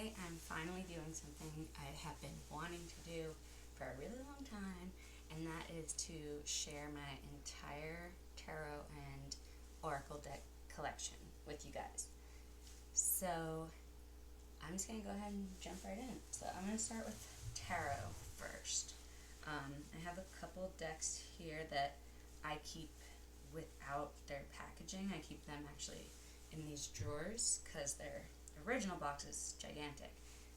today I'm finally doing something I have been wanting to do for a really long time, and that is to share my entire tarot and oracle deck collection with you guys. So I'm just going to go ahead and jump right in. So I'm going to start with tarot first. I have a couple decks here that I keep without their packaging. I keep them actually in these drawers because their original box is gigantic.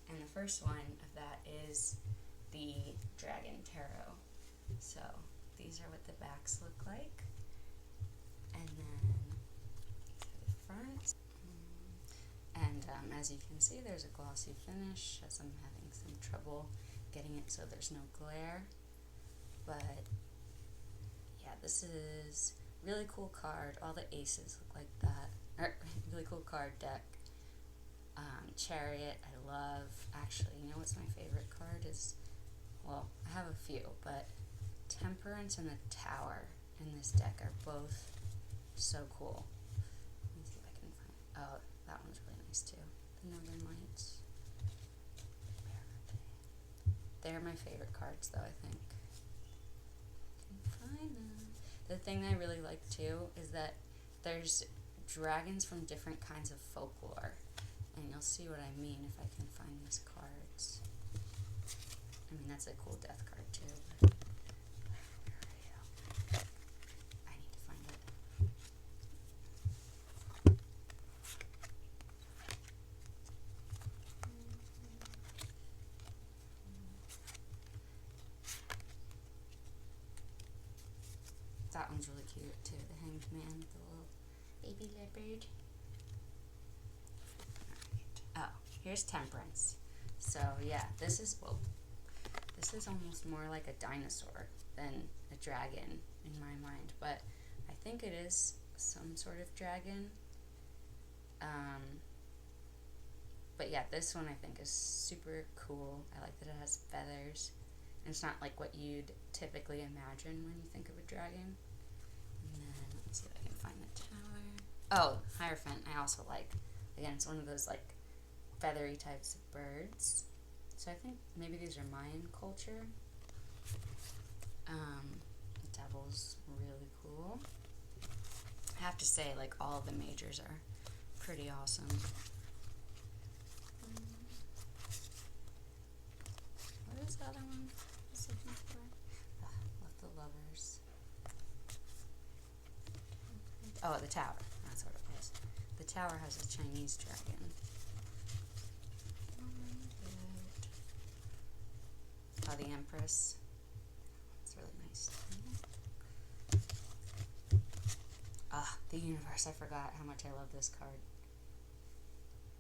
And the first one of that is the Dragon Tarot. So these are what the backs look like. And then to the front. And as you can see, there's a glossy finish as I'm having some trouble getting it so there's no glare. But yeah, this is really cool card. All the aces look like that. Really cool card deck. Chariot, I love. Actually, you know what's my favorite card is? Well, I have a few, but Temperance and the Tower in this deck are both so cool. Let me see if I can find. Oh, that one's really nice too. The Northern Lights. Where are they? They're my favorite cards, though, I think. I can find them. The thing that I really like too is that there's dragons from different kinds of folklore. And you'll see what I mean if I can find these cards. I mean, that's a cool death card too. But where are you? I need to find it. That one's really cute too. The Hanged Man with the little baby leopard. Oh, here's Temperance. So yeah, this is almost more like a dinosaur than a dragon in my mind, but I think it is some sort of dragon. But yeah, this one I think is super cool. I like that it has feathers. And it's not like what you'd typically imagine when you think of a dragon. And then, let's see if I can find the tower. Oh, Hierophant I also like. Again, it's one of those like feathery types of birds. So I think maybe these are Mayan culture. The Devil's really cool. I have to say, like, all of the majors are pretty awesome. What is the other one I was looking for? Left the Lovers. Oh, the Tower. That's what it was. The Tower has a Chinese dragon. Oh, the Empress. It's really nice. Ah, the Universe. I forgot how much I love this card.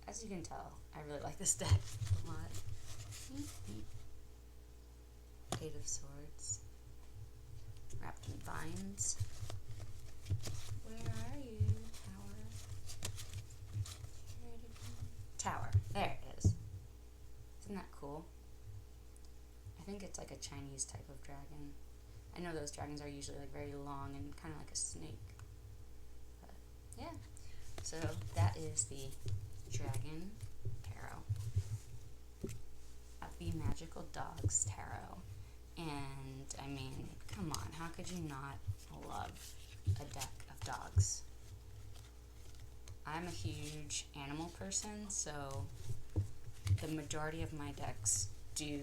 As you can tell, I really like this deck a lot. Eight of Swords. Wrapped in Vines. Where are you, Tower? Here it again. Tower. There it is. Isn't that cool? I think it's like a Chinese type of dragon. I know those dragons are usually like very long and kind of like a snake. But yeah. So that is the Dragon Tarot. The Magical Dogs Tarot. And I mean, come on, how could you not love a deck of dogs? I'm a huge animal person, so the majority of my decks do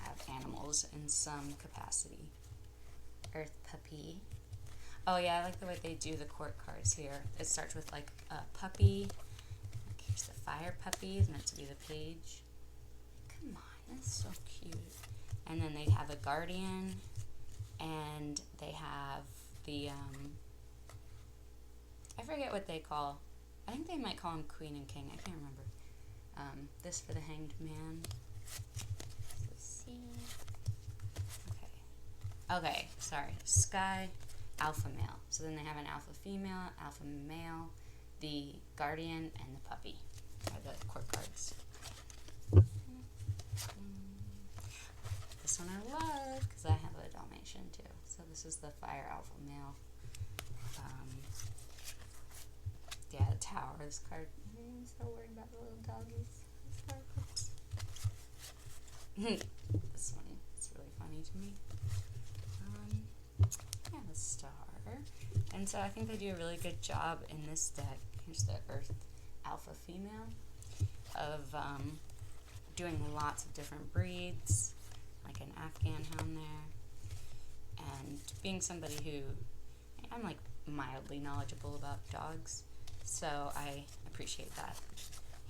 have animals in some capacity. Earth Puppy. Oh yeah, I like the way they do the court cards here. It starts with like a puppy. Like here's the Fire Puppy. It's meant to be the page. Come on, that's so cute. And then they have a Guardian, and they have the I forget what they call. I think they might call him Queen and King. I can't remember. This for the Hanged Man. Let's see. Okay, sorry. Sky, Alpha Male. So then they have an Alpha Female, Alpha Male, the Guardian, and the Puppy are the court cards. This one I love because I have a Dalmatian too. So this is the Fire Alpha Male. Yeah, the Tower. This card. I'm so worried about the little doggies. This card looks This one is really funny to me. Yeah, the star. And so I think they do a really good job in this deck. Here's the Earth Alpha Female of doing lots of different breeds, like an Afghan hound there, and being somebody who, I'm like mildly knowledgeable about dogs, so I appreciate that.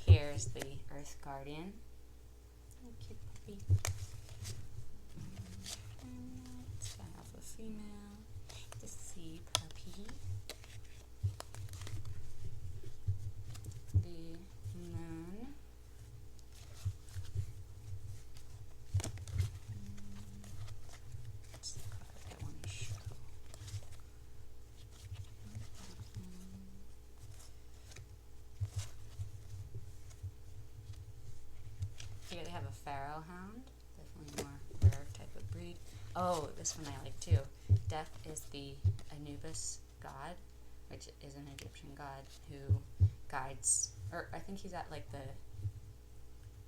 Here's the Earth Guardian. Oh, cute puppy. Sky Alpha Female. The Sea Puppy. The Moon. What's the card I want to show? Here they have a Pharaoh Hound, definitely more rare type of breed. Oh, this one I like too. Death is the Anubis god, which is an Egyptian god who guides, or I think he's at like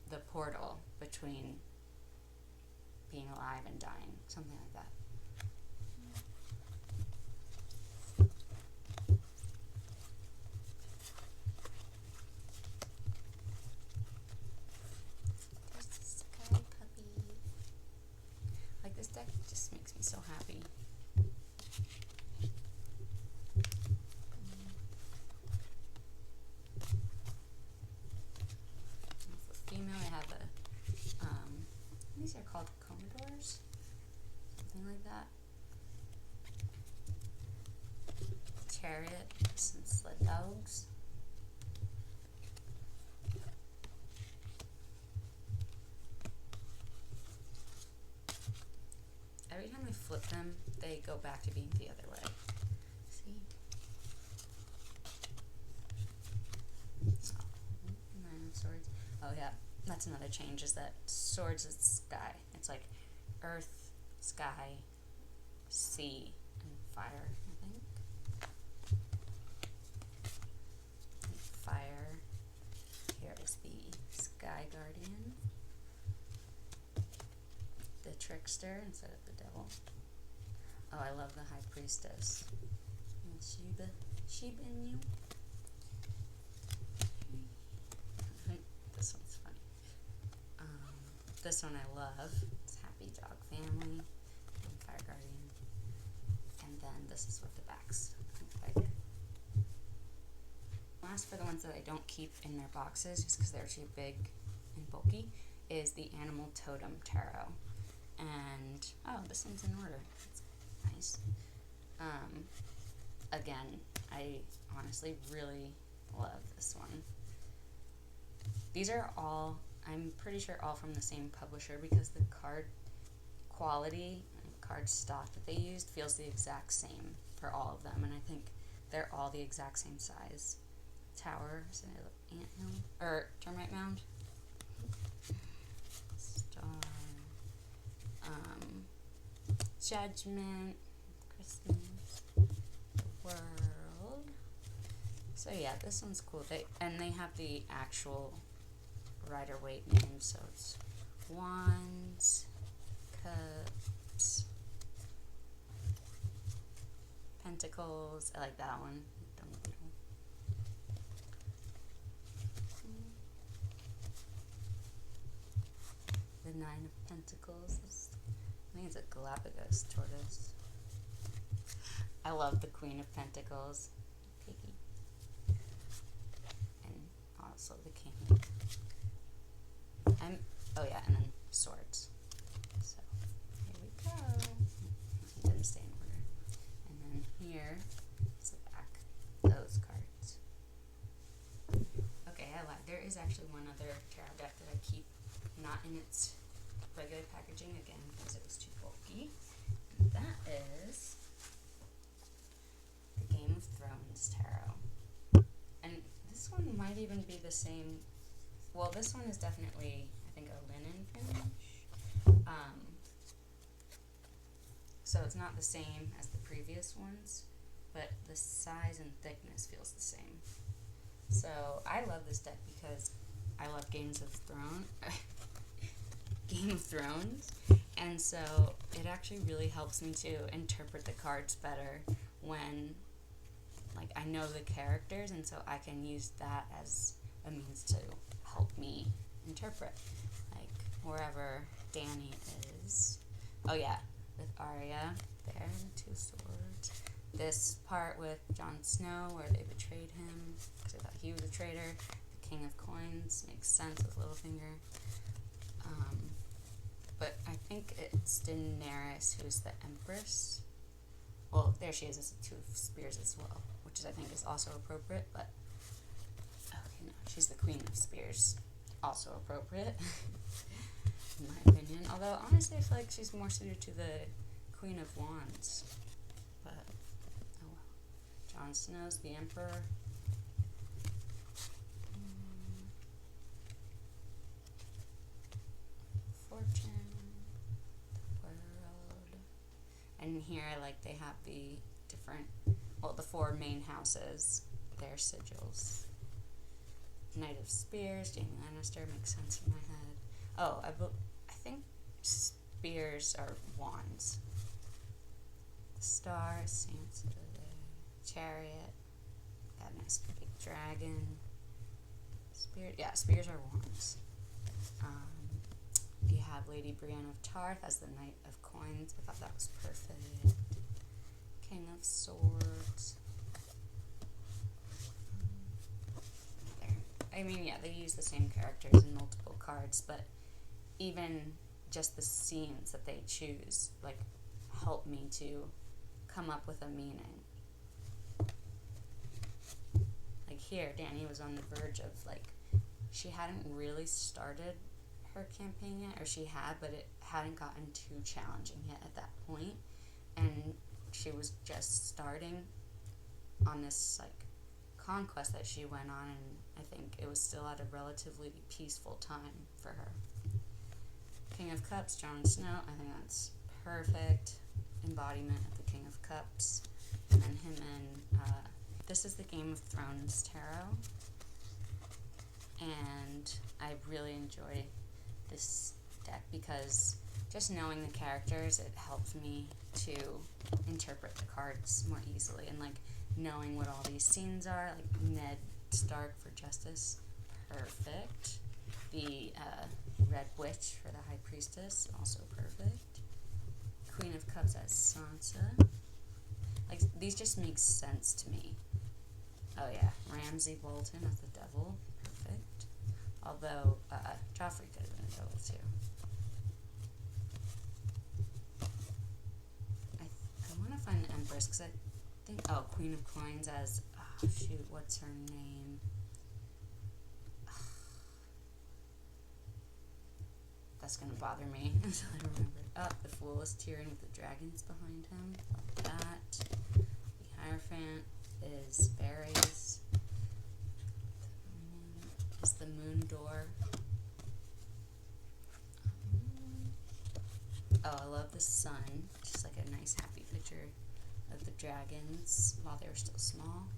the portal between being alive and dying, something like that. There's the Sky Puppy. Like, this deck just makes me so happy. For female, I have these are called Commodores, something like that. Chariots and sled dogs. Every time I flip them, they go back to being the other way. See? Oh, Nine of Swords. Oh yeah, that's another change, is that swords is sky. It's like earth, sky, sea, and fire, I think. And fire. Here is the Sky Guardian. The Trickster instead of the Devil. Oh, I love the High Priestess. And Shiba Inu. This one's funny. This one I love. It's Happy Dog Family and Fire Guardian. And then this is what the backs look like. Last, for the ones that I don't keep in their boxes just because they're too big and bulky, is the Animal Totem Tarot. And oh, this one's in order. That's nice. Again, I honestly really love this one. These are all, I'm pretty sure, all from the same publisher, because the card quality and card stock that they used feels the exact same for all of them, and I think they're all the exact same size. Tower, is it anthill or termite mound? Star. Judgment, Christmas, the World. So yeah, this one's cool. They have the actual Rider-Waite name, so it's Wands, Cups, Pentacles. I like that one. The Nine of Pentacles. I think it's a Galapagos tortoise. I love the Queen of Pentacles. Piggy. And also the King. Oh yeah, and then swords. So, here we go. It didn't stay in order. And then here is the back. Those cards. Okay, I lied. There is actually one other tarot deck that I keep not in its regular packaging, again, because it was too bulky. And that is the Game of Thrones Tarot. And this one might even be the same. Well, this one is definitely, I think, a linen finish. So it's not the same as the previous ones, but the size and thickness feels the same. So I love this deck because I love Games of Thrones. Game of Thrones, and so it actually really helps me to interpret the cards better when, like, I know the characters, and so I can use that as a means to help me interpret, like, wherever Dany is. Oh yeah, with Arya there, the two swords. This part with Jon Snow where they betrayed him because they thought he was a traitor. The King of Coins makes sense with Littlefinger. But I think it's Daenerys who's the Empress. Well, there she is as the Two of Spears as well, which is, I think, is also appropriate, but okay, no, she's the Queen of Spears, also appropriate, in my opinion. Although, honestly, I feel like she's more suited to the Queen of Wands, but oh well. Jon Snow's the Emperor. Fortune. And here, like, they have the different, well, the four main houses, their sigils. Knight of Spears, Jaime Lannister, makes sense in my head. Oh, I think spears are wands. The Star, Sansa, Chariot, that nice big dragon. Spears are wands. You have Lady Brienne of Tarth as the Knight of Coins. I thought that was perfect. King of Swords. There. I mean, yeah, they use the same characters in multiple cards, but even just the scenes that they choose, like, help me to come up with a meaning. Like here, Dany was on the verge of, like, she hadn't really started her campaign yet, or she had, but it hadn't gotten too challenging yet at that point, and she was just starting on this, like, conquest that she went on, and I think it was still at a relatively peaceful time for her. King of Cups, Jon Snow, I think that's perfect embodiment of the King of Cups, and then him and this is the Game of Thrones Tarot, and I really enjoy this deck because just knowing the characters, it helps me to interpret the cards more easily, and, like, knowing what all these scenes are, like Ned Stark for Justice, perfect. The Red Witch for the High Priestess, also perfect. Queen of Cups as Sansa. Like, these just make sense to me. Oh yeah, Ramsay Bolton as the Devil, perfect. Although, Joffrey could have been a devil too. I want to find the Empress, because I think, Queen of Coins as, what's her name? That's going to bother me until I remember. The Fool is Tyrion with the dragons behind him. Love that. The Hierophant is Varys. Is the Moon Door. I love the sun. Just like a nice happy picture of the dragons while they were still small.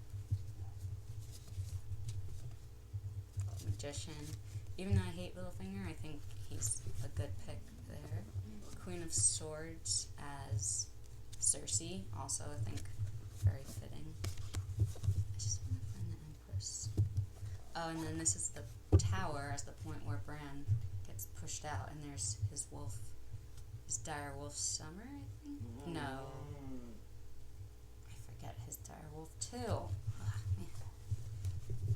Magician. Even though I hate Littlefinger, I think he's a good pick there. Queen of Swords as Cersei, also I think very fitting. I just want to find the Empress. Oh, and then this is the Tower as the point where Bran gets pushed out, and there's his wolf, his dire wolf Summer, I think? No. I forget his dire wolf too. Oh, man.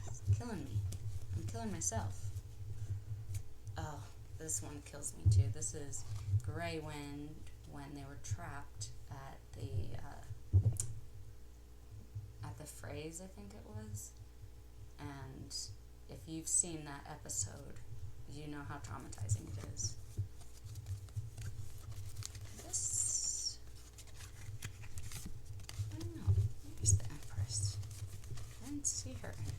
It's killing me. I'm killing myself. Oh, this one kills me too. This is Grey Wind when they were trapped at the Freys, I think it was. And if you've seen that episode, you know how traumatizing it is. This, I don't know. Where's the Empress? I didn't see her anywhere.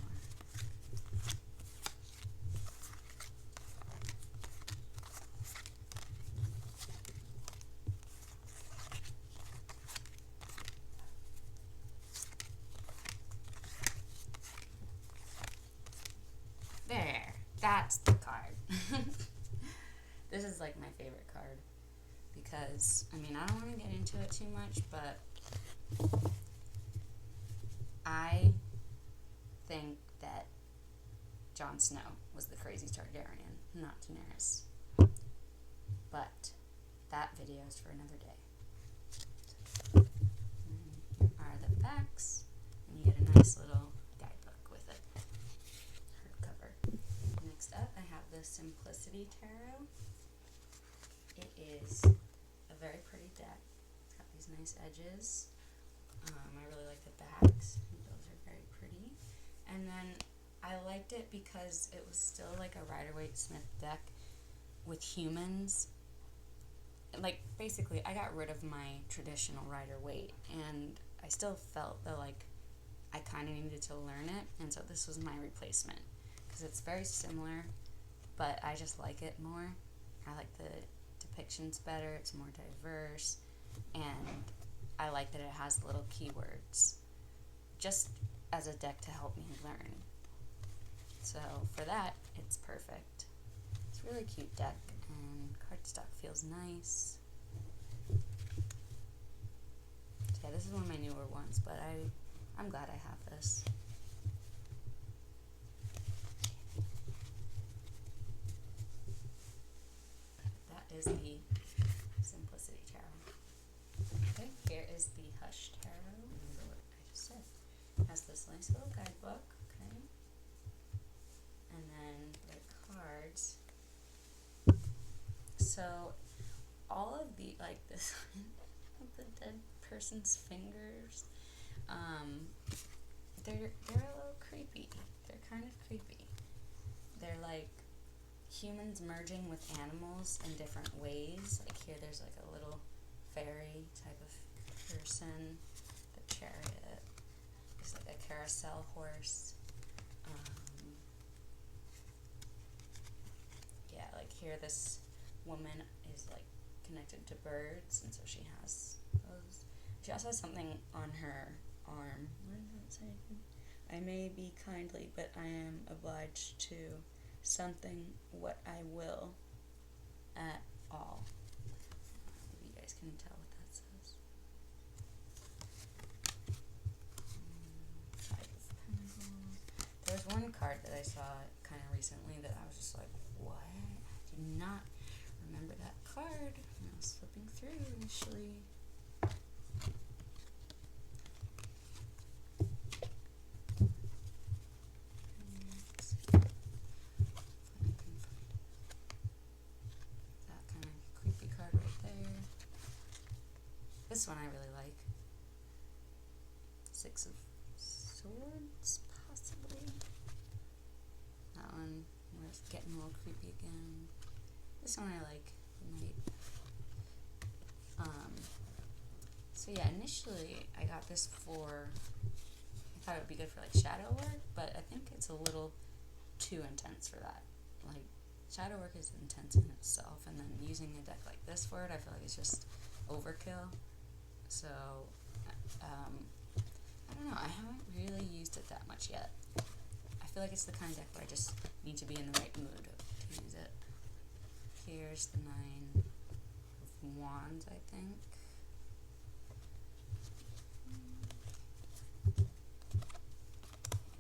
There, that's the card. This is like my favorite card because, I mean, I don't want to get into it too much, but I think that Jon Snow was the crazy Targaryen, not Daenerys. But that video is for another day. And here are the backs, and you get a nice little guidebook with it. Hardcover. Next up, I have the Simplicity Tarot. It is a very pretty deck. It's got these nice edges. I really like the backs. Those are very pretty. And then I liked it because it was still like a Rider-Waite-Smith deck with humans. Like, basically, I got rid of my traditional Rider-Waite, and I still felt that, like, I kind of needed to learn it, and so this was my replacement. Because it's very similar, but I just like it more. I like the depictions better, it's more diverse, and I like that it has little keywords, just as a deck to help me learn. So, for that, it's perfect. It's a really cute deck, and cardstock feels nice. So yeah, this is one of my newer ones, but I'm glad I have this. That is the Simplicity Tarot. Okay, here is the Hush Tarot. Remember what I just said. It has this nice little guidebook, okay? And then the cards. So all of the, like this of the dead person's fingers, they're a little creepy. They're kind of creepy. They're like humans merging with animals in different ways. Like here there's like a little fairy type of person, the chariot. There's like a carousel horse. Yeah, like here this woman is like connected to birds, and so she has those. She also has something on her arm. What does that say? I may be kindly, but I am obliged to something what I will at all. Maybe you guys can tell what that says. Five of Pentacles. There's one card that I saw kind of recently that I was just like, what? I do not remember that card when I was flipping through initially. That kind of creepy card right there. This one I really like. Six of Swords, possibly. That one, where it's getting a little creepy again. This one I like. So yeah, initially I got this for, I thought it would be good for like shadow work, but I think it's a little too intense for that. Like, shadow work is intense in itself, and then using a deck like this for it, I feel like it's just overkill. So, I don't know, I haven't really used it that much yet. I feel like it's the kind of deck where I just need to be in the right mood to use it. Here's the Nine of Wands, I think.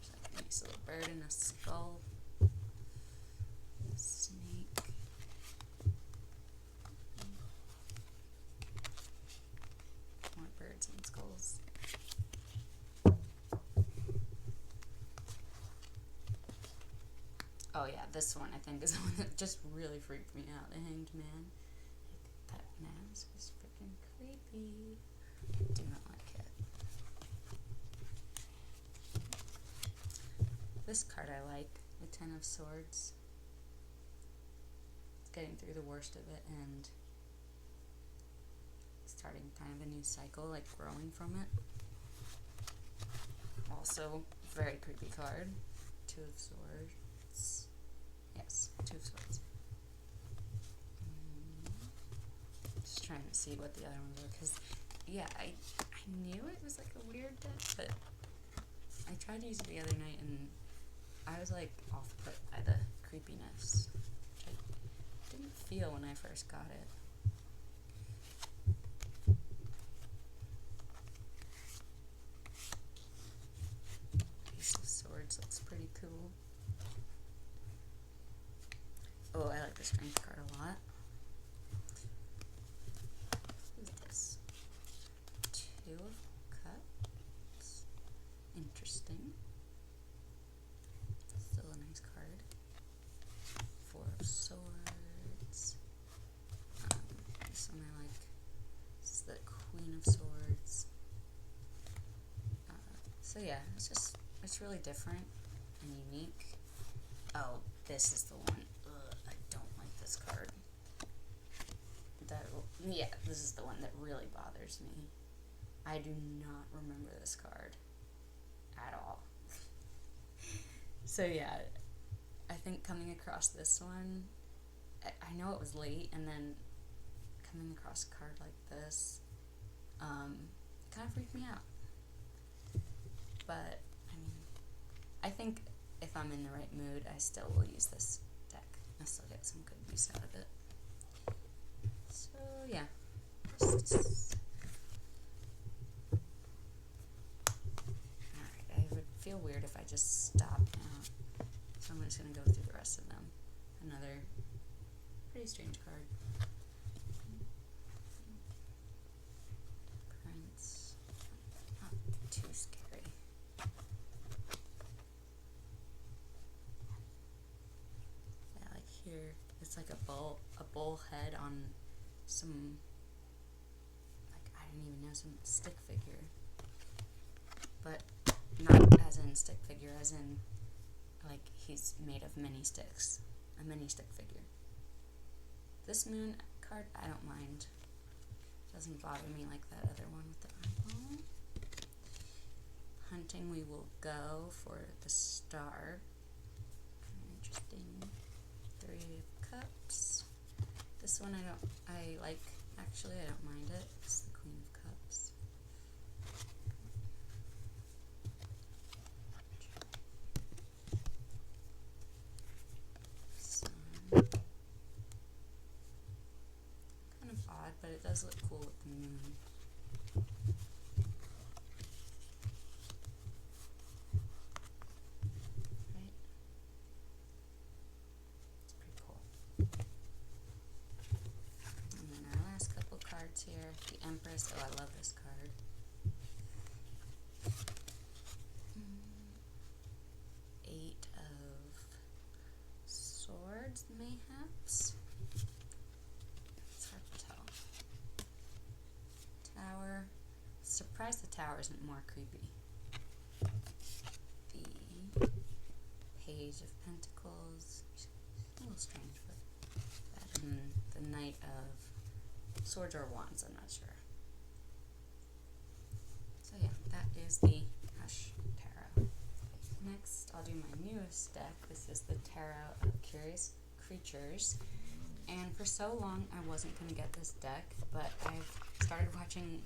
There's like a nice little bird and a skull. A snake. More birds and skulls. Oh yeah, this one I think is the one that just really freaked me out. The Hanged Man. Like, that mask is freaking creepy. I do not like it. This card I like, the Ten of Swords. It's getting through the worst of it and starting kind of a new cycle, like growing from it. Also, very creepy card. Two of Swords. Yes, Two of Swords. Just trying to see what the other ones are, because, yeah, I knew it was like a weird deck, but I tried to use it the other night, and I was like off put by the creepiness, which I didn't feel when I first got it. Ace of Swords looks pretty cool. Oh, I like the Strength card a lot. Who's this? Two of Cups. Interesting. Still a nice card. Four of Swords. This one I like. This is the Queen of Swords. So yeah, it's really different and unique. Oh, this is the one. Ugh, I don't like this card. Yeah, this is the one that really bothers me. I do not remember this card at all. So yeah, I think coming across this one, I know it was late, and then coming across a card like this, kind of freaked me out. But, I mean, I think if I'm in the right mood, I still will use this deck. I still get some good use out of it. So, yeah. Alright, I would feel weird if I just stopped now. So I'm just going to go through the rest of them. Another pretty strange card. Prince. Not too scary. Yeah, like here, it's like a bull head on some, like, I don't even know, some stick figure. But not as in stick figure, as in, like, he's made of mini sticks. A mini stick figure. This moon card, I don't mind. Doesn't bother me like that other one with the eyeball. Hunting, we will go for the star. Interesting. Three of Cups. This one I like, actually, I don't mind it. It's the Queen of Cups. Sun. Kind of odd, but it does look cool with the moon. Right? It's pretty cool. And then our last couple cards here. The Empress. Oh, I love this card. Eight of Swords, mayhaps? It's hard to tell. Tower. Surprised the tower isn't more creepy. The Page of Pentacles. A little strange, but that. And the Knight of Swords or Wands, I'm not sure. So yeah, that is the Hush Tarot. Next, I'll do my newest deck. This is the Tarot of Curious Creatures. And for so long, I wasn't going to get this deck, but I've started watching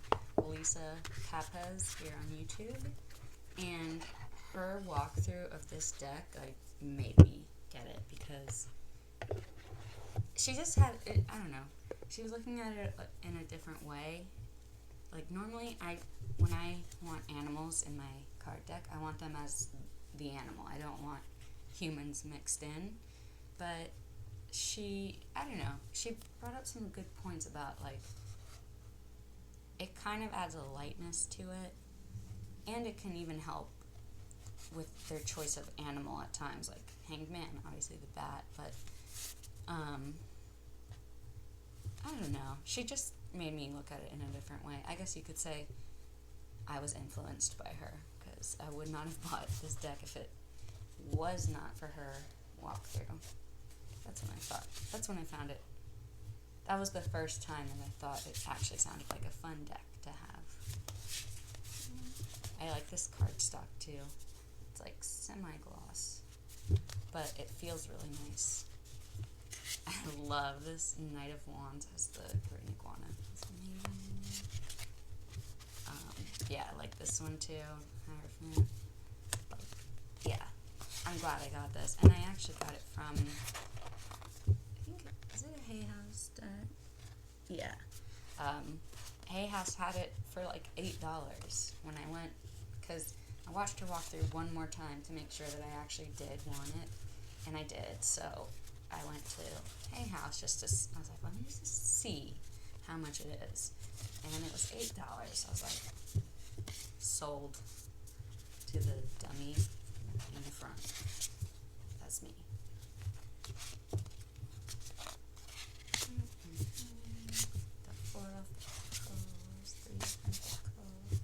Lisa Papez here on YouTube, and her walkthrough of this deck, like, made me get it, because she just had it, I don't know, she was looking at it in a different way. Like, normally, when I want animals in my card deck, I want them as the animal. I don't want humans mixed in. But she brought up some good points about, like, it kind of adds a lightness to it, and it can even help with their choice of animal at times, like Hanged Man, obviously the bat, but I don't know. She just made me look at it in a different way. I guess you could say I was influenced by her, because I would not have bought this deck if it was not for her walkthrough. That's when I thought. That's when I found it. That was the first time that I thought it actually sounded like a fun deck to have. I like this cardstock too. It's like semi-gloss, but it feels really nice. I love this Knight of Wands as the green iguana. It's amazing. Yeah, I like this one too. Hierophant. Yeah, I'm glad I got this. And I actually got it from, I think, is it a Hay House deck. Yeah. Hay House had it for like $8 when I went, because I watched her walk through one more time to make sure that I actually did want it, and I did. So I went to Hay House just to, I was like, let me just see how much it is, and it was $8. I was like, sold to the dummy in the front. That's me. The Four of Pentacles, Three of Pentacles,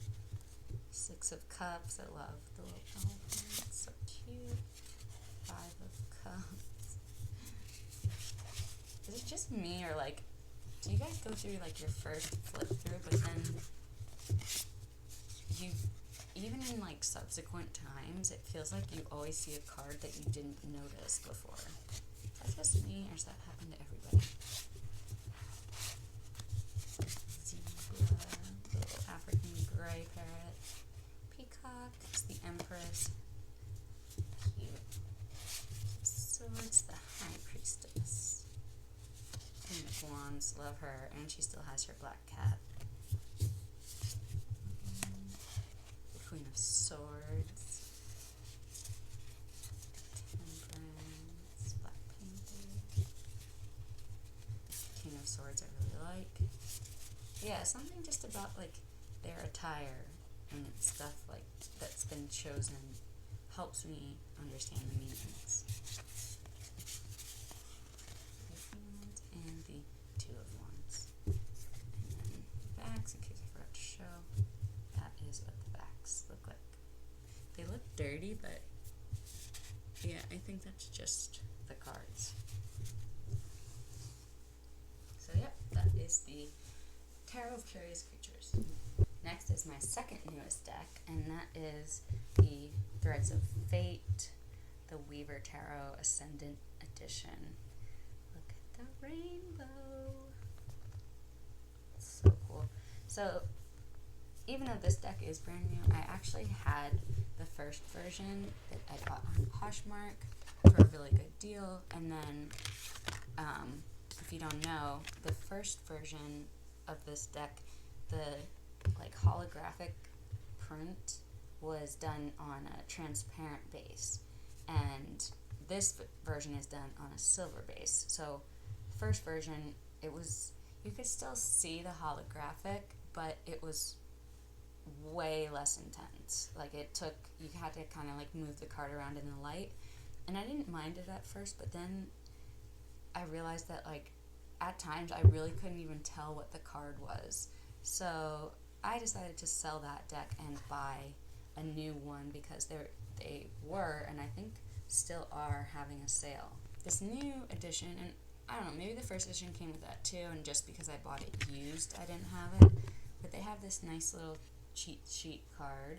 Six of Cups. I love the little elephant. It's so cute. Five of Cups. Is it just me, or like, do you guys go through like your first flip through, but then you, even in like subsequent times, it feels like you always see a card that you didn't notice before? Is that just me, or does that happen to everybody? Zebra, little African gray parrot. Peacock is the Empress. Cute. Swords, the High Priestess. Queen of Wands, love her, and she still has her black cat. Queen of Swords. Temperance, Black Panther. King of Swords I really like. Yeah, something just about like their attire and stuff like that's been chosen helps me understand the meanings. And the Two of Wands. And then backs, in case I forgot to show, that is what the backs look like. They look dirty, but yeah, I think that's just the cards. So yep, that is the Tarot of Curious Creatures. Next is my second newest deck, and that is the Threads of Fate, the Weaver Tarot Ascendant Edition. Look at the rainbow. It's so cool. So even though this deck is brand new, I actually had the first version that I got on Poshmark for a really good deal, and then if you don't know, the first version of this deck, the like holographic print was done on a transparent base, and this version is done on a silver base. So first version, it was, you could still see the holographic, but it was way less intense. Like it took, you had to kind of like move the card around in the light, and I didn't mind it at first, but then I realized that like at times I really couldn't even tell what the card was. So I decided to sell that deck and buy a new one because they were, and I think still are, having a sale. This new edition, and I don't know, maybe the first edition came with that too, and just because I bought it used, I didn't have it. But they have this nice little cheat sheet card,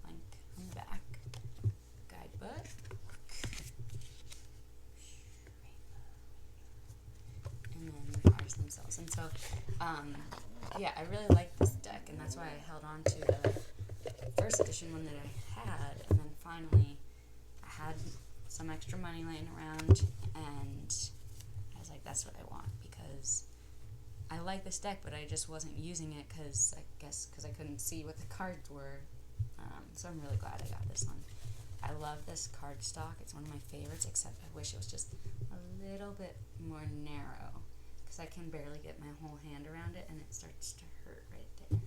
like on the back, guidebook, and then the cards themselves. And so, yeah, I really like this deck, and that's why I held on to the first edition one that I had, and then finally I had some extra money laying around, and I was like, that's what I want, because I like this deck, but I just wasn't using it because I guess because I couldn't see what the cards were. So I'm really glad I got this one. I love this cardstock. It's one of my favorites, except I wish it was just a little bit more narrow, because I can barely get my whole hand around it, and it starts to hurt right there.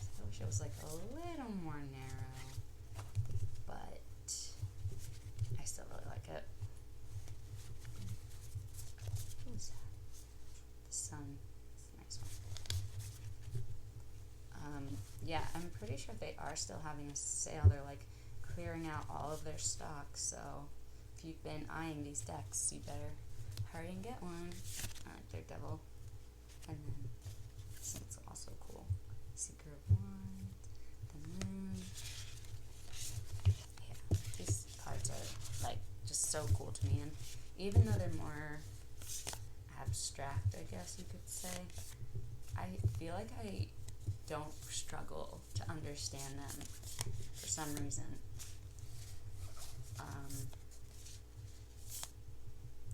So I wish it was like a little more narrow, but I still really like it. Who's that? The sun. It's a nice one. Yeah, I'm pretty sure they are still having a sale. They're like clearing out all of their stock, so if you've been eyeing these decks, you better hurry and get one. Daredevil. And then this one's also cool. Seeker of Wands, the Moon. Yeah, these cards are like just so cool to me, and even though they're more abstract, I guess you could say, I feel like I don't struggle to understand them for some reason.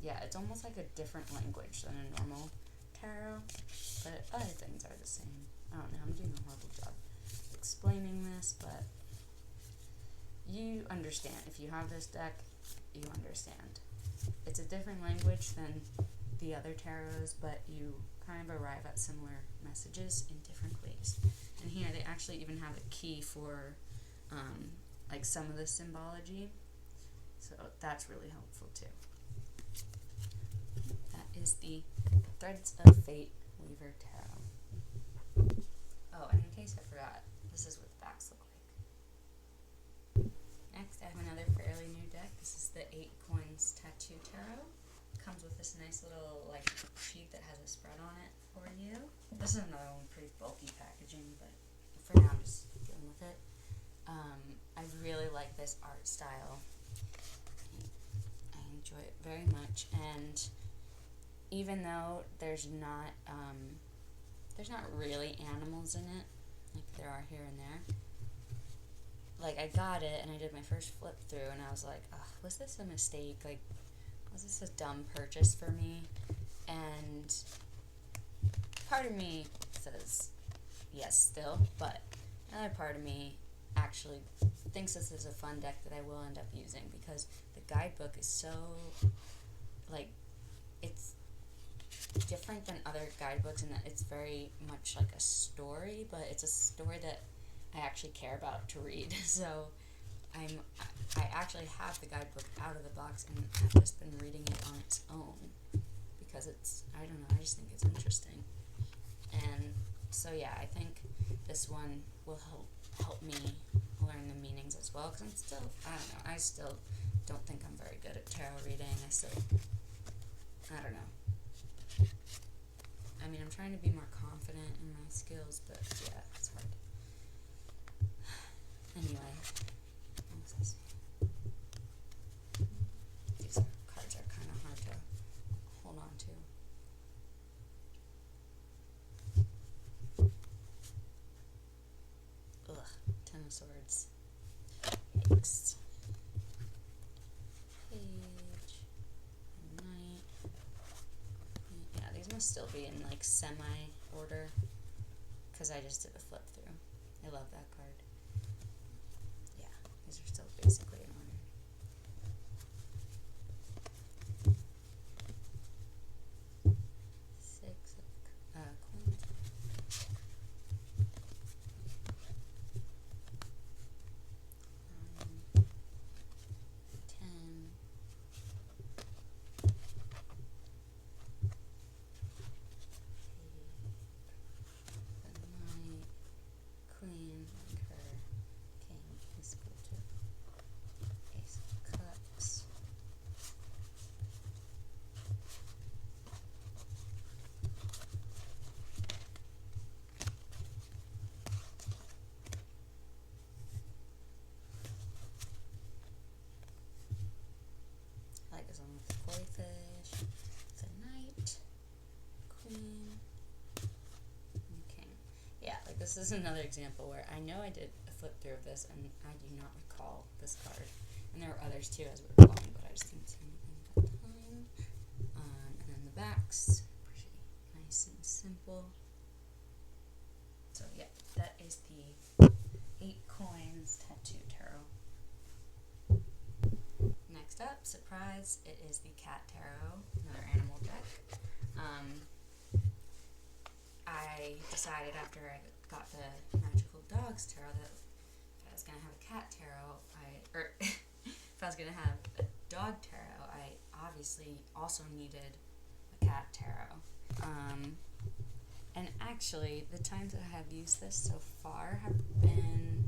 yeah, it's almost like a different language than a normal tarot, but other things are the same. I don't know, I'm doing a horrible job explaining this, but you understand. If you have this deck, you understand. It's a different language than the other tarots, but you kind of arrive at similar messages in different ways. And here they actually even have a key for like some of the symbology, so that's really helpful too. That is the Threads of Fate Weaver Tarot. Oh, and in case I forgot, this is what the backs look like. Next, I have another fairly new deck. This is the 8 Coins Tattoo Tarot. Comes with this nice little like sheet that has a spread on it for you. This is another one, pretty bulky packaging, but for now I'm just dealing with it. I really like this art style. I enjoy it very much, and even though there's not really animals in it, like there are here and there, like I got it and I did my first flip through and I was like, oh, was this a mistake? Like, was this a dumb purchase for me? And part of me says yes still, but another part of me actually thinks this is a fun deck that I will end up using, because the guidebook is so, like, it's different than other guidebooks in that it's very much like a story, but it's a story that I actually care about to read. So I actually have the guidebook out of the box and I've just been reading it on its own because it's, I don't know, I just think it's interesting. And so yeah, I think this one will help me learn the meanings as well, because I'm still, I don't know, I still don't think I'm very good at tarot reading. I don't know. I mean, I'm trying to be more confident in my skills, but yeah, it's hard. Anyway, these cards are kind of hard to hold on to. Ugh, 10 of Swords. Yikes. Page. Knight. Yeah, these must still be in like semi-order, because I just did a flip through. I love that card. Yeah, these are still basically in order. Six of coins. 10. The Knight, Queen, Anchor, King, Ace of Gilded, Ace of Cups. I like this one with the koi fish, the Knight, Queen, and King. Yeah, like this is another example where I know I did a flip through of this and I do not recall this card. And there were others too as we were going, but I just didn't say anything at the time. And then the backs, pretty nice and simple. So yeah, that is the 8 Coins Tattoo Tarot. Next up, surprise, it is the Cat Tarot, another animal deck. I decided after I got the Magical Dogs Tarot that if I was going to have a cat tarot, if I was going to have a dog tarot, I obviously also needed a cat tarot. And actually, the times that I have used this so far have been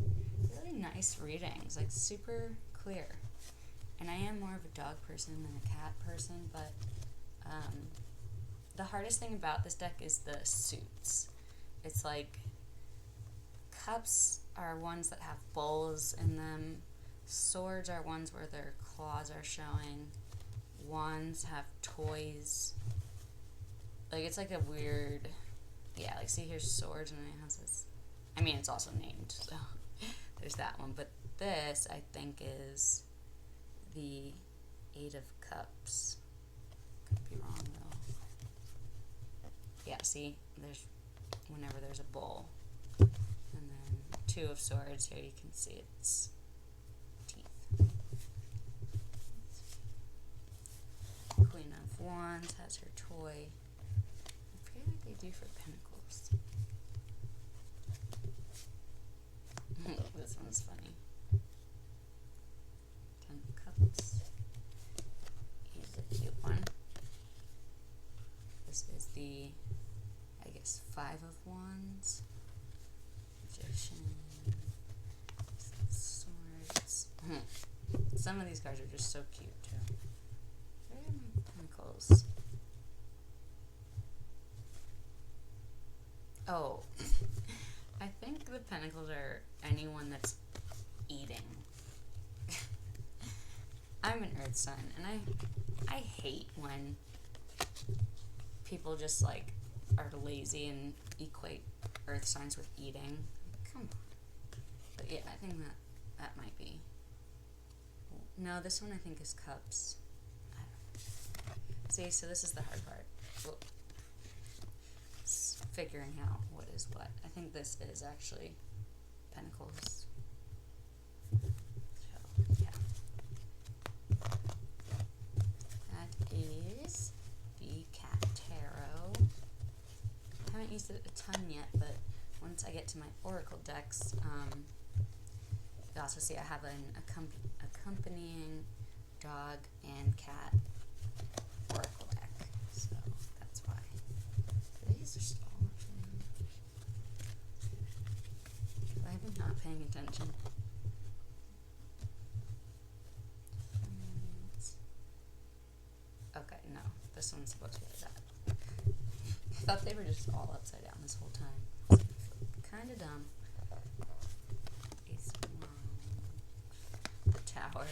really nice readings, like super clear. And I am more of a dog person than a cat person, but the hardest thing about this deck is the suits. It's like cups are ones that have bowls in them. Swords are ones where their claws are showing. Wands have toys. Like, it's like a weird, yeah, like, see, here's swords, and it has this, I mean, it's also named, so there's that one. But this, I think, is the 8 of Cups. be wrong though. Yeah, see, whenever there's a bull. And then Two of Swords, here you can see its teeth. Queen of Wands has her toy. I forget what they do for Pentacles. This one's funny. Ten of Cups. Here's a cute one. This is the, I guess, Five of Wands. Magician. Swords. Some of these cards are just so cute too. Where are my Pentacles? Oh, I think the Pentacles are anyone that's eating. I'm an Earth sign, and I hate when people just like are lazy and equate Earth signs with eating. Come on. But yeah, I think that might be. No, this one I think is Cups. I don't know. See, so this is the hard part. Well, it's figuring out what is what. I think this is actually Pentacles. So, yeah. That is the Cat Tarot. I haven't used it a ton yet, but once I get to my Oracle decks, you also see I have an accompanying dog and cat Oracle deck, so that's why. These are still I've been not paying attention. Okay, no, this one's supposed to be like that. I thought they were just all upside down this whole time. Kind of dumb. The Tower.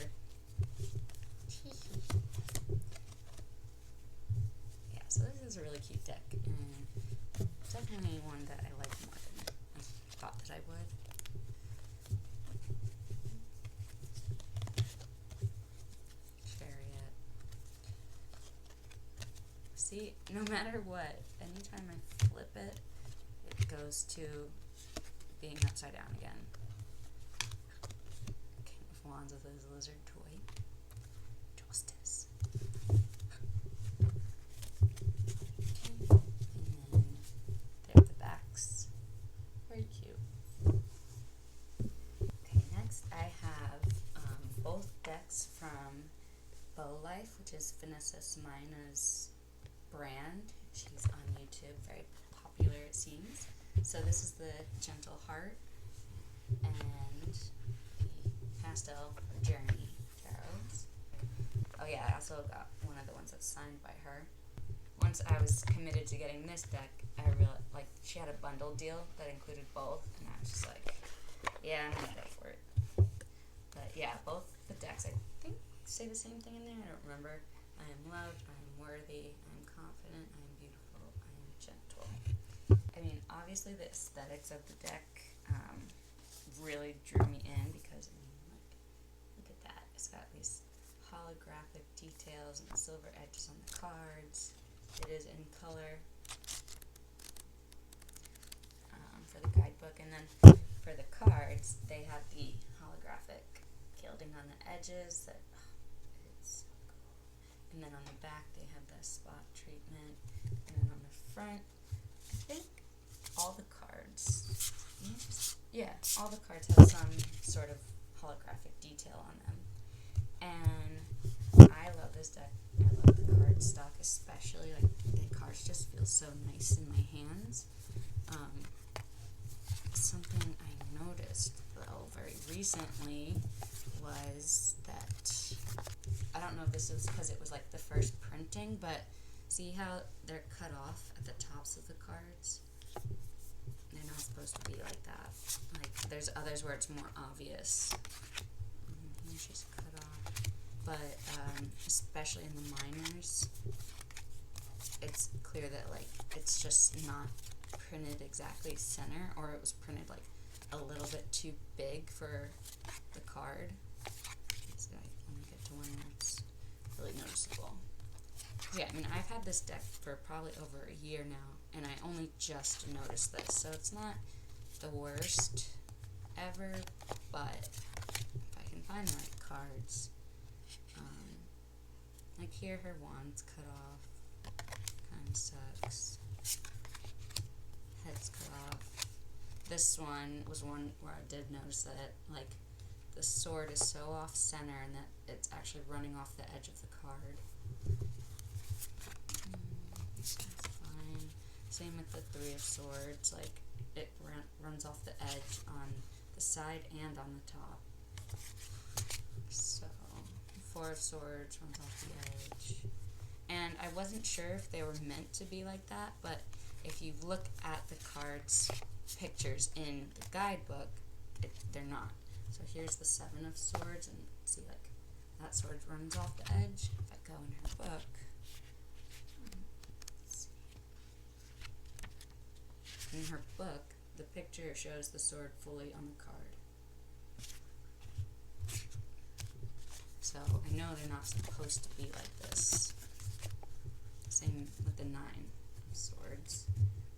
Yeah, so this is a really cute deck, and definitely one that I like more than I thought that I would. Chariot. See, no matter what, anytime I flip it, it goes to being upside down again. King of Wands with his lizard toy. Justice. Okay, and then there are the backs. Very cute. Okay, next I have both decks from Bow Life, which is Vanessa Simina's brand. She's on YouTube, very popular it seems. So this is the Gentle Heart and the Pastel Journey Tarots. Oh yeah, I also got one of the ones that's signed by her. Once I was committed to getting this deck, I realized, like, she had a bundle deal that included both, and I was just like, yeah, I'm gonna go for it. But yeah, both the decks, I think, say the same thing in there. I don't remember. I am loved, I am worthy, I am confident, I am beautiful, I am gentle. I mean, obviously the aesthetics of the deck really drew me in because, I mean, look at that. It's got these holographic details and silver edges on the cards. It is in color for the guidebook. And then for the cards, they have the holographic gilding on the edges. It's so cool. And then on the back, they have the spot treatment. And then on the front, I think all the cards, all the cards have some sort of holographic detail on them. And I love this deck. I love the card stock especially. Like, the cards just feel so nice in my hands. Something I noticed, though, very recently was that, I don't know if this is because it was like the first printing, but see how they're cut off at the tops of the cards? They're not supposed to be like that. Like, there's others where it's more obvious. Here's just cut off. But especially in the minors, it's clear that, like, it's just not printed exactly center, or it was printed like a little bit too big for the card. So I only get to one that's really noticeable. Yeah, I mean, I've had this deck for probably over a year now, and I only just noticed this, so it's not the worst ever, but if I can find the right cards, like here, her wand's cut off, kind of sucks, head's cut off. This one was one where I did notice that, like, the sword is so off-center and that it's actually running off the edge of the card. That's fine. Same with the Three of Swords, like, it runs off the edge on the side and on the top. So, Four of Swords runs off the edge. And I wasn't sure if they were meant to be like that, but if you look at the cards' pictures in the guidebook, they're not. So here's the Seven of Swords, and see, like, that sword runs off the edge. If I go in her book, let's see. In her book, the picture shows the sword fully on the card. So I know they're not supposed to be like this. Same with the Nine of Swords.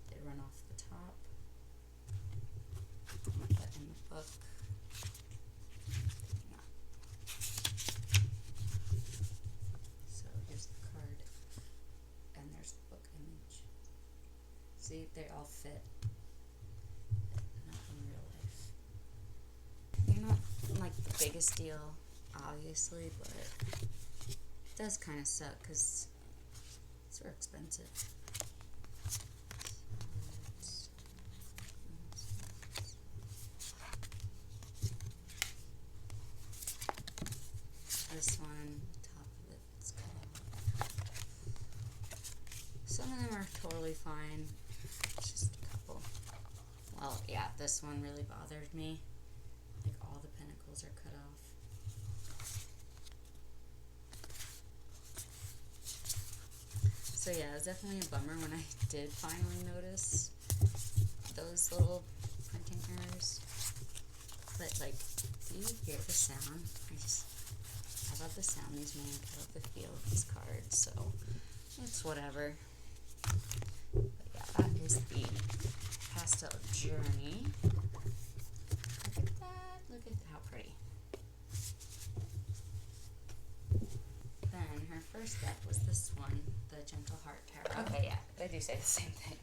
They run off the top. But in the book, so here's the card, and there's the book image. See, they all fit. Not in real life. They're not like the biggest deal, obviously, but it does kind of suck because they're expensive. This one, top of it's cut off. Some of them are totally fine. It's just a couple. Well, yeah, this one really bothered me. Like, all the pinnacles are cut off. So yeah, it was definitely a bummer when I did finally notice those little printing errors. But, like, do you hear the sound? I love the sound these make. I love the feel of these cards, so it's whatever. But yeah, that is the Pastel Journey. Look at that. Look at how pretty. Then her first deck was this one, the Gentle Heart Tarot. Okay, yeah, they do say the same thing.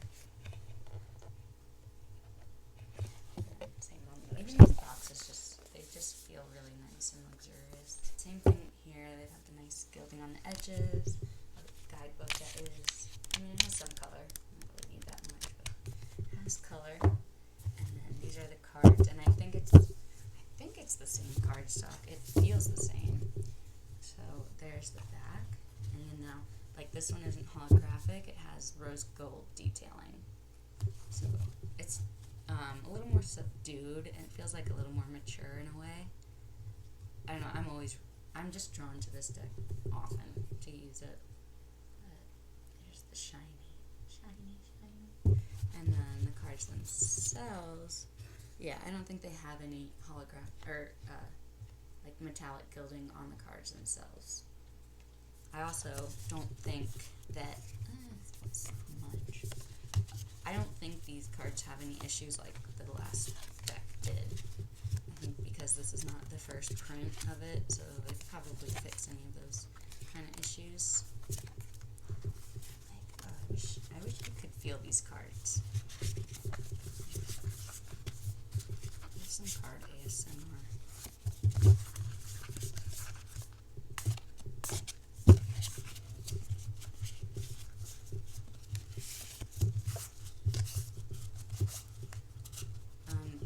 Same on the other side. These boxes they just feel really nice and luxurious. Same thing here, they have the nice gilding on the edges. A guidebook that is, I mean, it has some color. I don't really need that much, but it has color. And then these are the cards, and I think it's the same cardstock. It feels the same. So there's the back, and then now, like, this one isn't holographic, it has rose gold detailing. So it's a little more subdued, and it feels like a little more mature in a way. I don't know, I'm just drawn to this deck often to use it. But there's the shiny. And then the cards themselves, yeah, I don't think they have any holograph or like metallic gilding on the cards themselves. I also don't think that so much. I don't think these cards have any issues like the last deck did. I think because this is not the first print of it, so they could probably fix any of those kind of issues. Like, I wish you could feel these cards. There's some card ASMR.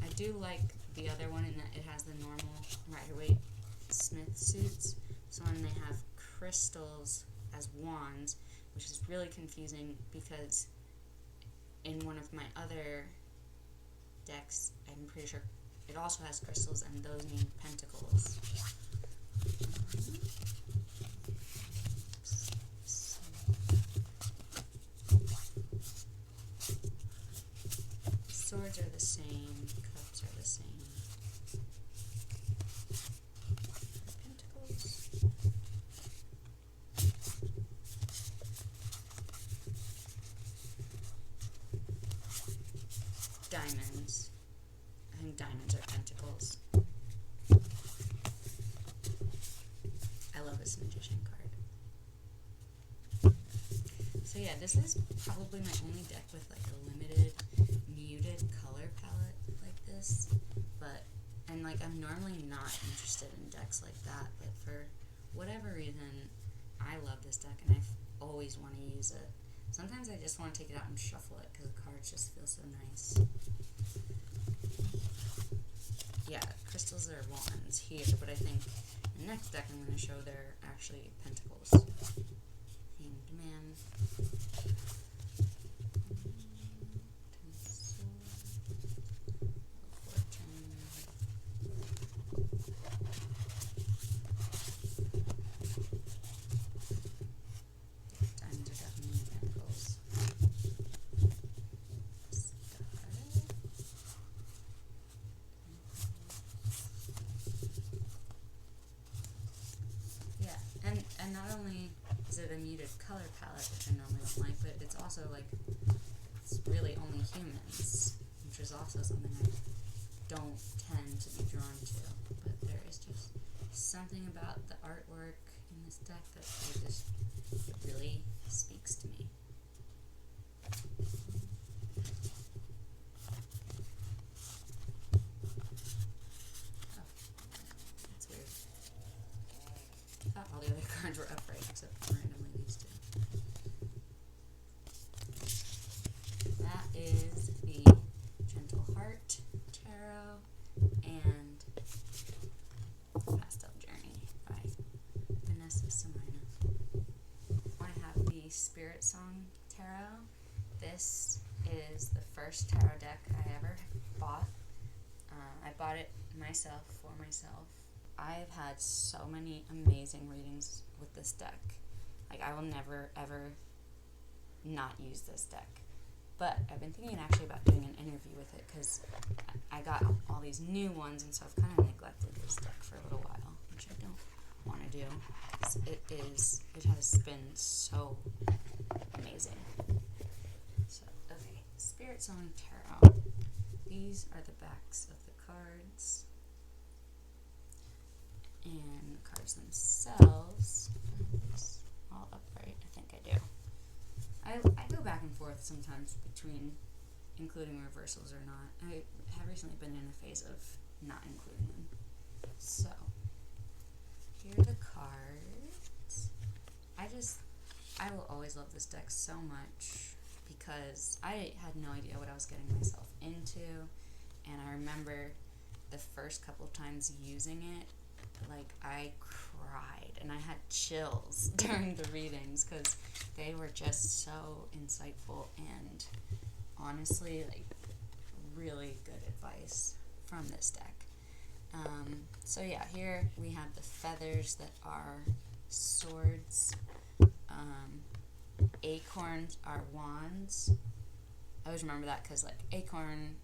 I do like the other one in that it has the normal Rider-Waite Smith suits. So when they have crystals as wands, which is really confusing because in one of my other decks, I'm pretty sure it also has crystals and those mean pentacles. Swords are the same, cups are the same. Pentacles. diamonds. I think diamonds are pentacles. I love this magician card. So yeah, this is probably my only deck with like a limited, muted color palette like this. And like I'm normally not interested in decks like that, but for whatever reason, I love this deck and I always want to use it. Sometimes I just want to take it out and shuffle it because the cards just feel so nice. Yeah, crystals are wands here, but I think the next deck I'm going to show they're actually pentacles. Hanged Man. And not only is it a muted color palette, which I normally don't like, but it's also like, it's really only humans, which is also something I don't tend to be drawn to. But there is just something about the artwork in this deck that really speaks to me. All the other cards were upright except randomly these two. That is the Gentle Heart Tarot and Pastel Journey by Vanessa Simina. I have the Spiritsong Tarot. This is the first tarot deck I ever bought. I bought it myself for myself. I've had so many amazing readings with this deck. Like, I will never, ever not use this deck. But I've been thinking actually about doing an interview with it because I got all these new ones, and so I've kind of neglected this deck for a little while, which I don't want to do. It has been so amazing. So, okay, Spiritsong Tarot. These are the backs of the cards. And the cards themselves, all upright, I think I do. I go back and forth sometimes between including reversals or not. I have recently been in a phase of not including them. So, here are the cards. I will always love this deck so much because I had no idea what I was getting myself into, and I remember the first couple of times using it, like, I cried and I had chills during the readings because they were just so insightful and honestly, like, really good advice from this deck. So yeah, here we have the feathers that are swords. Acorns are wands. I always remember that because, like, acorn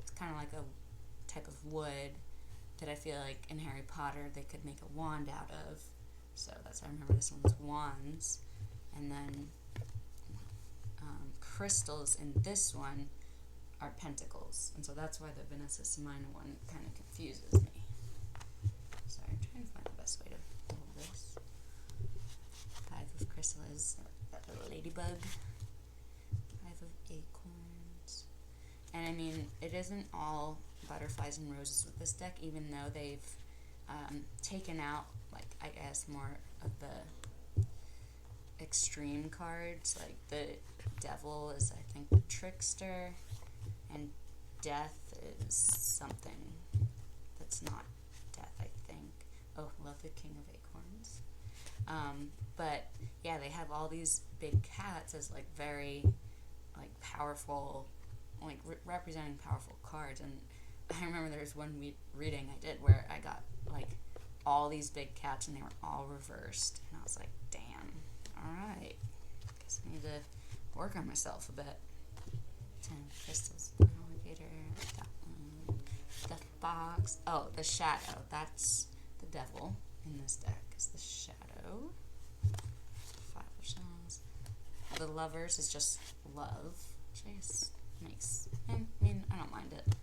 is kind of like a type of wood that I feel like in Harry Potter they could make a wand out of. So that's how I remember this one's wands. And then crystals in this one are pentacles. And so that's why the Vanessa Simina one kind of confuses me. Sorry, I'm trying to find the best way to hold this. 5 of crystal is a ladybug. 5 of acorns. And I mean, it isn't all butterflies and roses with this deck, even though they've taken out, like, I guess more of the extreme cards. Like, the devil is, I think, the trickster, and death is something that's not death, I think. Oh, love the king of acorns. But yeah, they have all these big cats as, like, very, like, powerful, like, representing powerful cards. And I remember there was one reading I did where I got, like, all these big cats and they were all reversed. And I was like, damn, alright. Guess I need to work on myself a bit. 10 crystals. Alligator. That one. The fox. Oh, the shadow. That's the devil in this deck. Is the shadow. 5 of shells. The lovers is just love. Which I guess Makes, I mean, I don't mind it.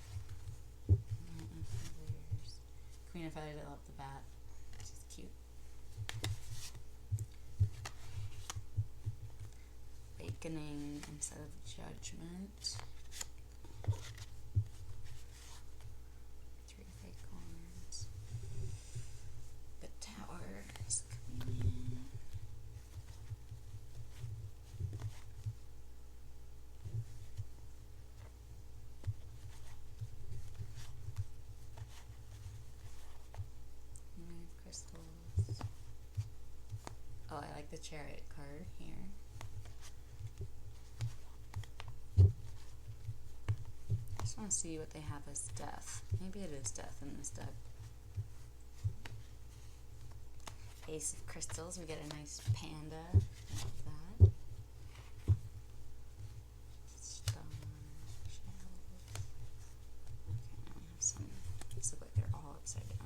Queen of Feathers, I love the bat. She's cute. Awakening instead of Judgment. 3 of Acorns. The Tower is Queen. Crystals. Oh, I like the Chariot card here. I just want to see what they have as Death. Maybe it is Death in this deck. Ace of Crystals. We get a nice panda. I love that. Star shells. Okay, now we have some. These look like they're all upside down.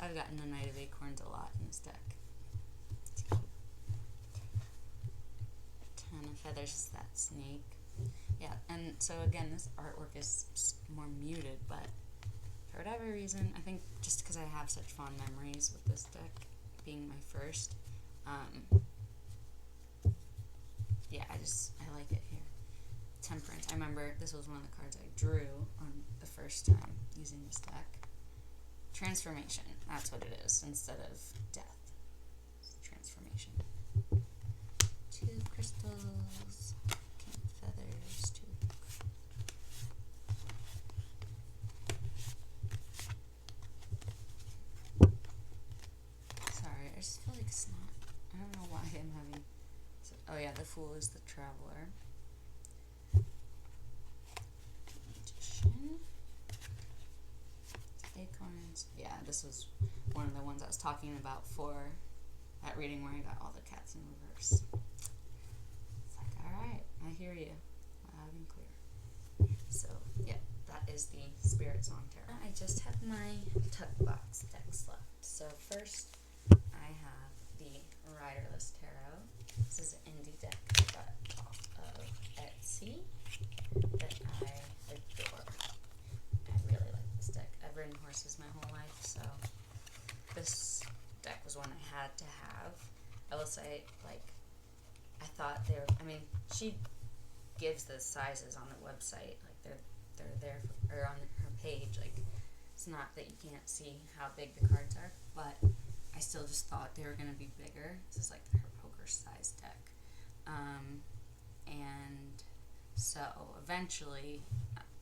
I've gotten the Knight of Acorns a lot in this deck. It's cute. 10 of Feathers is that snake. Yeah, and so again, this artwork is more muted, but for whatever reason, I think just because I have such fond memories with this deck being my first, yeah, I like it here. Temperance. I remember this was one of the cards I drew on the first time using this deck. Transformation, that's what it is, instead of death. It's transformation. 2 crystals, King of Feathers, 2. Sorry, I just feel like it's not, I don't know why I'm having, oh yeah, the Fool is the Traveler. Magician. Acorns. Yeah, this was one of the ones I was talking about for that reading where I got all the cats in reverse. It's like, alright, I hear you. Loud and clear. So, yeah, that is the Spiritsong Tarot. I just have my tuck box decks left. So first, I have the Riderless Tarot. This is an indie deck I got off of Etsy that I adore. I've ridden horses my whole life, so this deck was one I had to have. I will say, like, I thought they were, I mean, she gives the sizes on the website, like, they're there, or on her page, like, it's not that you can't see how big the cards are, but I still just thought they were going to be bigger. This is, like, her poker size deck. And so, eventually,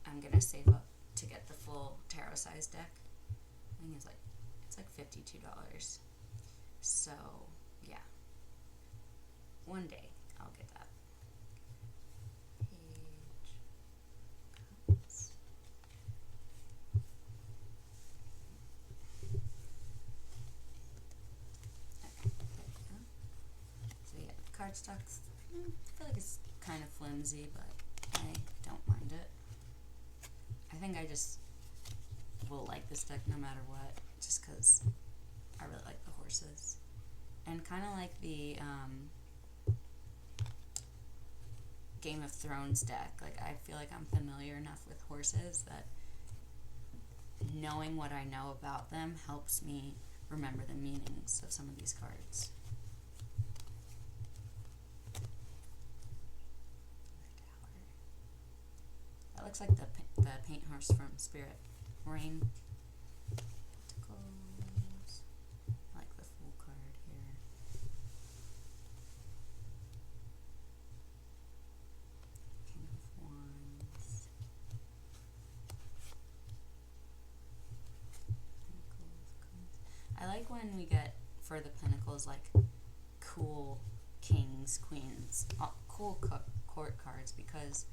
I'm going to save up to get the full tarot size deck. I think it's like $52. So yeah, one day I'll get that. Page cuts. Okay, there we go. So yeah, cardstocks. I feel like it's kind of flimsy, but I don't mind it. I think I just will like this deck no matter what, just because I really like the horses. And kind of like the Game of Thrones deck. Like, I feel like I'm familiar enough with horses that knowing what I know about them helps me remember the meanings of some of these cards. That looks like the paint horse from Spirit. Rain. Pentacles. I like the Fool card here. King of Wands. Pentacles. I like when we get, for the Pentacles, like, cool kings, queens, cool court cards, because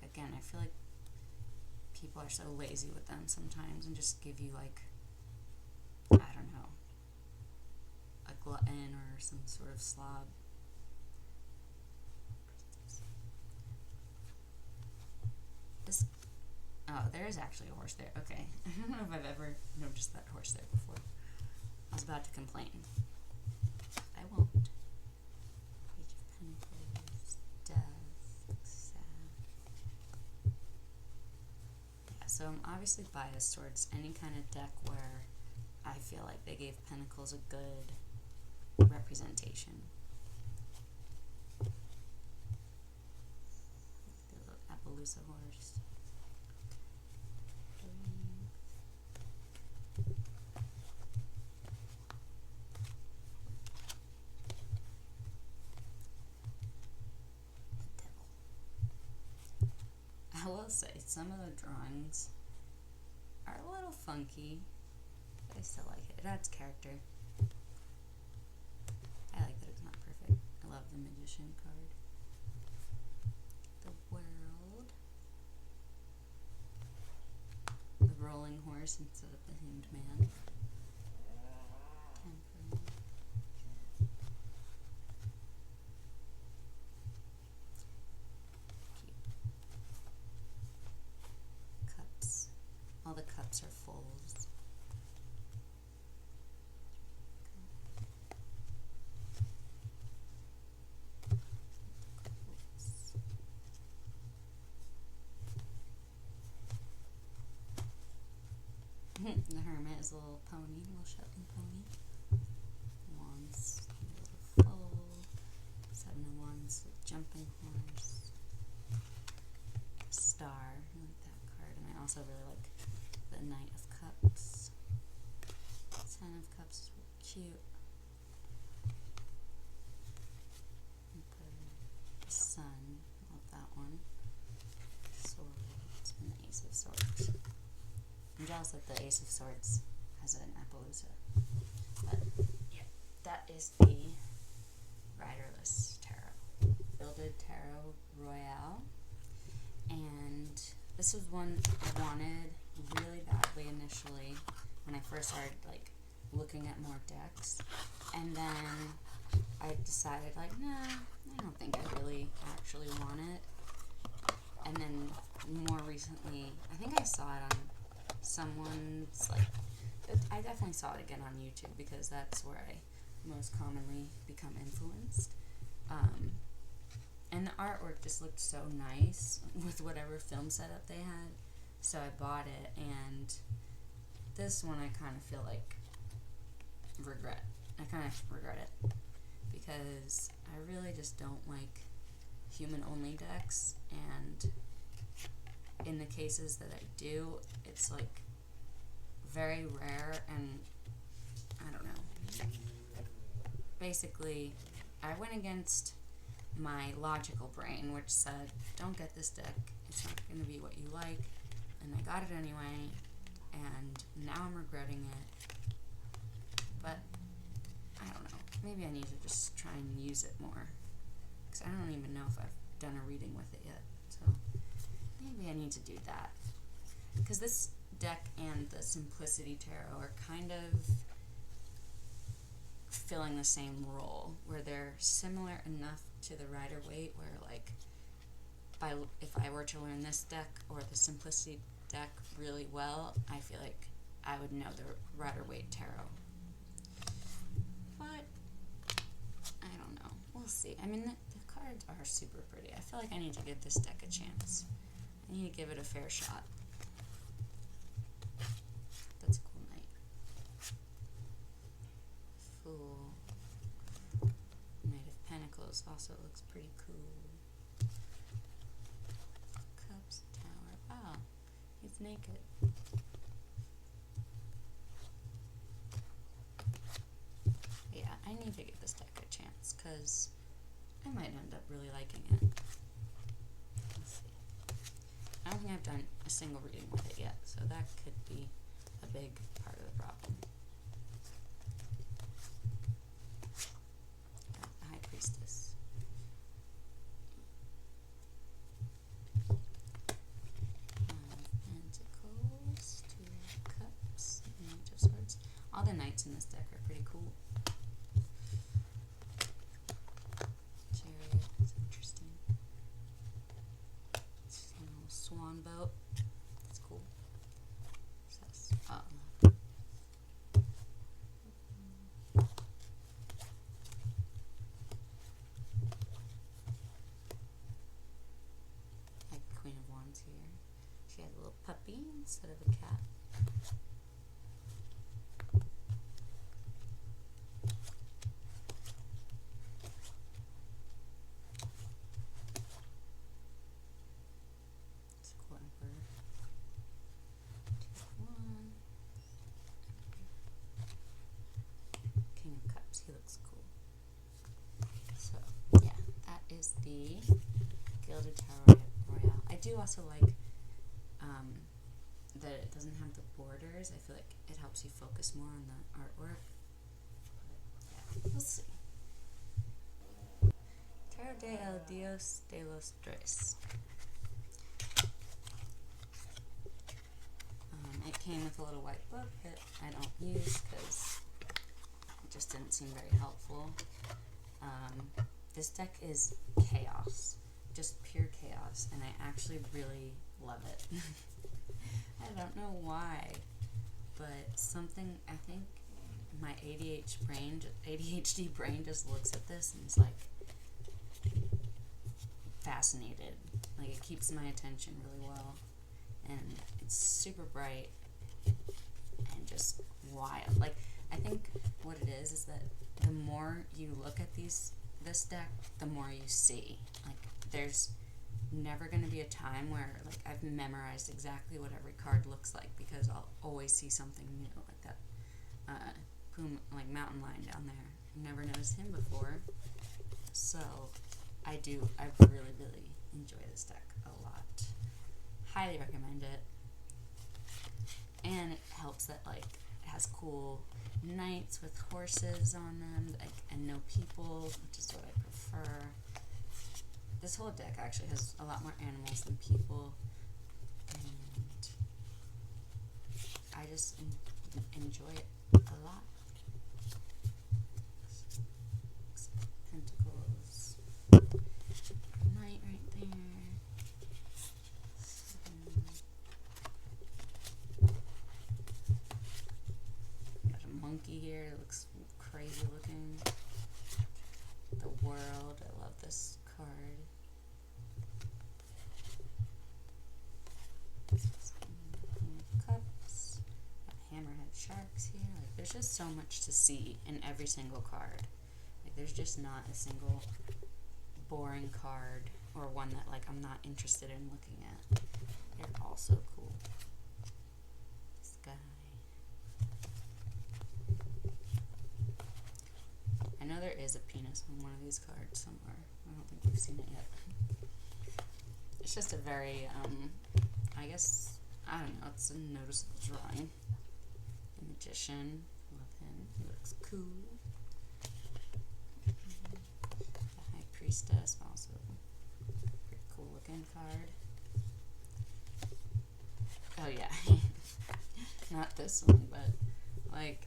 again, I feel like people are so lazy with them sometimes and just give you, like, I don't know, a glutton or some sort of slob. This, oh, there is actually a horse there. Okay. I don't know if I've ever noticed that horse there before. I was about to complain. I won't. Page of Pentacles, Death, Sad. So I'm obviously biased towards any kind of deck where I feel like they gave Pentacles a good representation. The little Appaloosa horse. I will say, some of the drawings are a little funky, but I still like it. It adds character. I like that it's not perfect. I love the Magician card. The World. The Rolling Horse instead of the Hanged Man. Temperance. Cups. All the cups are fulls. The Hermit is a little pony, a little Shetland pony. Wands, a little full. Seven of Wands, a jumping horse. Star, I like that card. And I also really like the Knight of Cups. Ten of Cups is really cute. The Sun, love that one. Swords, and the Ace of Swords. I'm jealous that the Ace of Swords has an Appaloosa. But yeah, that is the Riderless Tarot. Gilded Tarot Royale. And this was one I wanted really badly initially when I first started like looking at more decks. And then I decided like, nah, I don't think I really actually want it. And then more recently, I think I saw it on someone's, like, I definitely saw it again on YouTube because that's where I most commonly become influenced. And the artwork just looked so nice with whatever film setup they had. So I bought it, and this one I kind of feel like regret. I kind of regret it because I really just don't like human-only decks, and in the cases that I do, it's like very rare, and I don't know. Basically, I went against my logical brain, which said, don't get this deck, it's not going to be what you like, and I got it anyway, and now I'm regretting it. But I don't know, maybe I need to just try and use it more, because I don't even know if I've done a reading with it yet, so maybe I need to do that, because this deck and the Simplicity Tarot are kind of filling the same role, where they're similar enough to the Rider-Waite, where like if I were to learn this deck or the Simplicity deck really well, I feel like I would know the Rider-Waite Tarot. But I don't know, we'll see. I mean, the cards are super pretty. I feel like I need to give this deck a chance. I need to give it a fair shot. That's a cool Knight. Fool. Knight of Pentacles also looks pretty cool. Cups, Tower. Oh, he's naked. Yeah, I need to give this deck a chance, because I might end up really liking it. Let's see. I don't think I've done a single reading with it yet, so that could be a big part of the problem. The High Priestess. Pentacles, Two of Cups, Knight of Swords. All the knights in this deck are pretty cool. Chariot is interesting. It's a little swan boat. That's cool. Like Queen of Wands here. She has a little puppy instead of a cat. It's a cool emperor. One. King of Cups. He looks cool. So, yeah, that is the Gilded Tarot Royale. I do also like that it doesn't have the borders. I feel like it helps you focus more on the artwork. But, yeah, we'll see. Tarot de el Dios de los Tres. It came with a little white book that I don't use because it just didn't seem very helpful. This deck is chaos, just pure chaos, and I actually really love it. I don't know why, but something, I think my ADHD brain just looks at this and is like fascinated. Like, it keeps my attention really well, and it's super bright and just wild. Like, I think what it is that the more you look at this deck, the more you see. Like, there's never going to be a time where, like, I've memorized exactly what every card looks like, because I'll always see something new, like that mountain lion down there. I've never noticed him before, so I really, really enjoy this deck a lot. Highly recommend it. And it helps that, like, it has cool knights with horses on them, like, and no people, which is what I prefer. This whole deck actually has a lot more animals than people, and I just enjoy it a lot. Pentacles, knight right there. Got a monkey here. It looks crazy looking. The world. I love this card. Cups. Hammerhead sharks here. Like, there's just so much to see in every single card. Like, there's just not a single boring card or one that, like, I'm not interested in looking at. They're all so cool. Sky. I know there is a penis on one of these cards somewhere. I don't think we've seen it yet. It's just a very, I guess, I don't know, it's a noticeable drawing. The Magician, love him, he looks cool. The High Priestess, also pretty cool looking card. Oh yeah, not this one, but, like,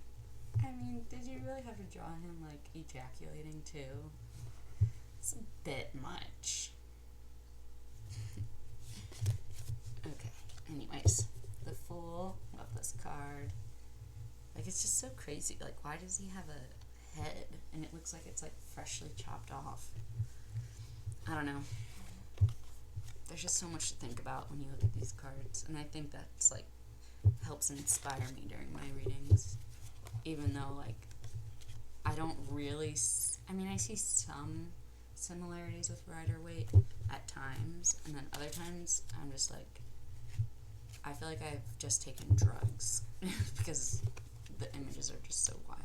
I mean, did you really have to draw him, like, ejaculating too? It's a bit much. Okay, anyways, the Fool, love this card. Like, it's just so crazy. Like, why does he have a head? And it looks like it's, like, freshly chopped off. I don't know. There's just so much to think about when you look at these cards. And I think that's, like, helps inspire me during my readings. Even though, like, I don't really... I mean, I see some similarities with Rider-Waite at times. And then other times, I'm just, like... I feel like I've just taken drugs. Because the images are just so wild.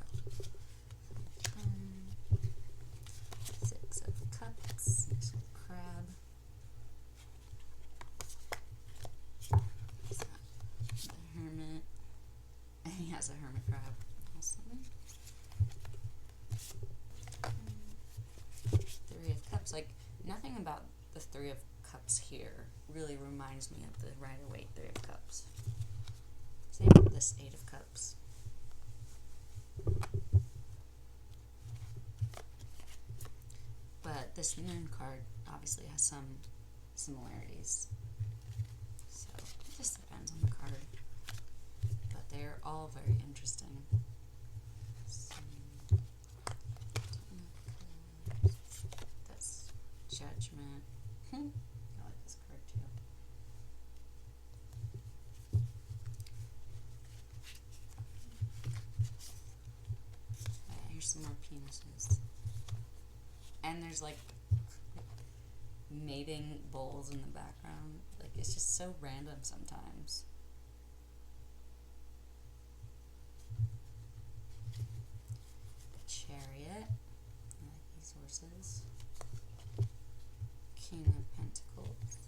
Six of Cups. Nice little crab. What's that? The Hermit. And he has a hermit crab. Awesome. Three of Cups. Like, nothing about the Three of Cups here really reminds me of the Rider-Waite Three of Cups. Same with this Eight of Cups. But this Moon card obviously has some similarities. So, it just depends on the card. But they're all very interesting. That's Judgment. I like this card too. horses. And there's like mating bulls in the background. Like, it's just so random sometimes. The Chariot. I like these horses. King of Pentacles.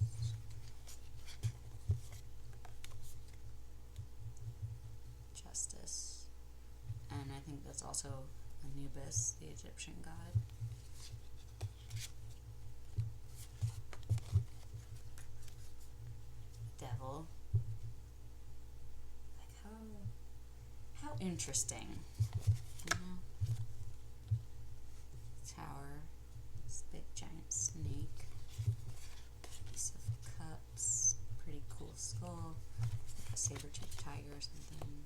Justice. And I think that's also Anubis, the Egyptian god. Devil. Like, how interesting, you know? Tower. This big giant snake. Ace of Cups. Pretty cool skull. Like a saber-toothed tiger or something.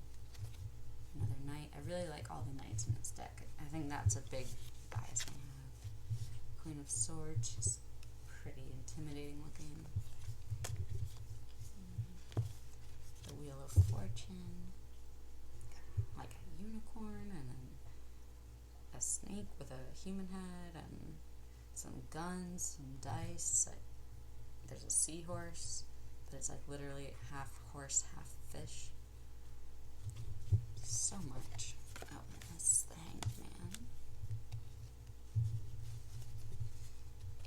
Another knight. I really like all the knights in this deck. I think that's a big bias I have. Queen of Swords. She's pretty intimidating looking. The Wheel of Fortune, like a unicorn, and then a snake with a human head, and some guns, some dice. There's a seahorse, but it's like literally half horse, half fish. So much. Oh, this is the Hanged Man.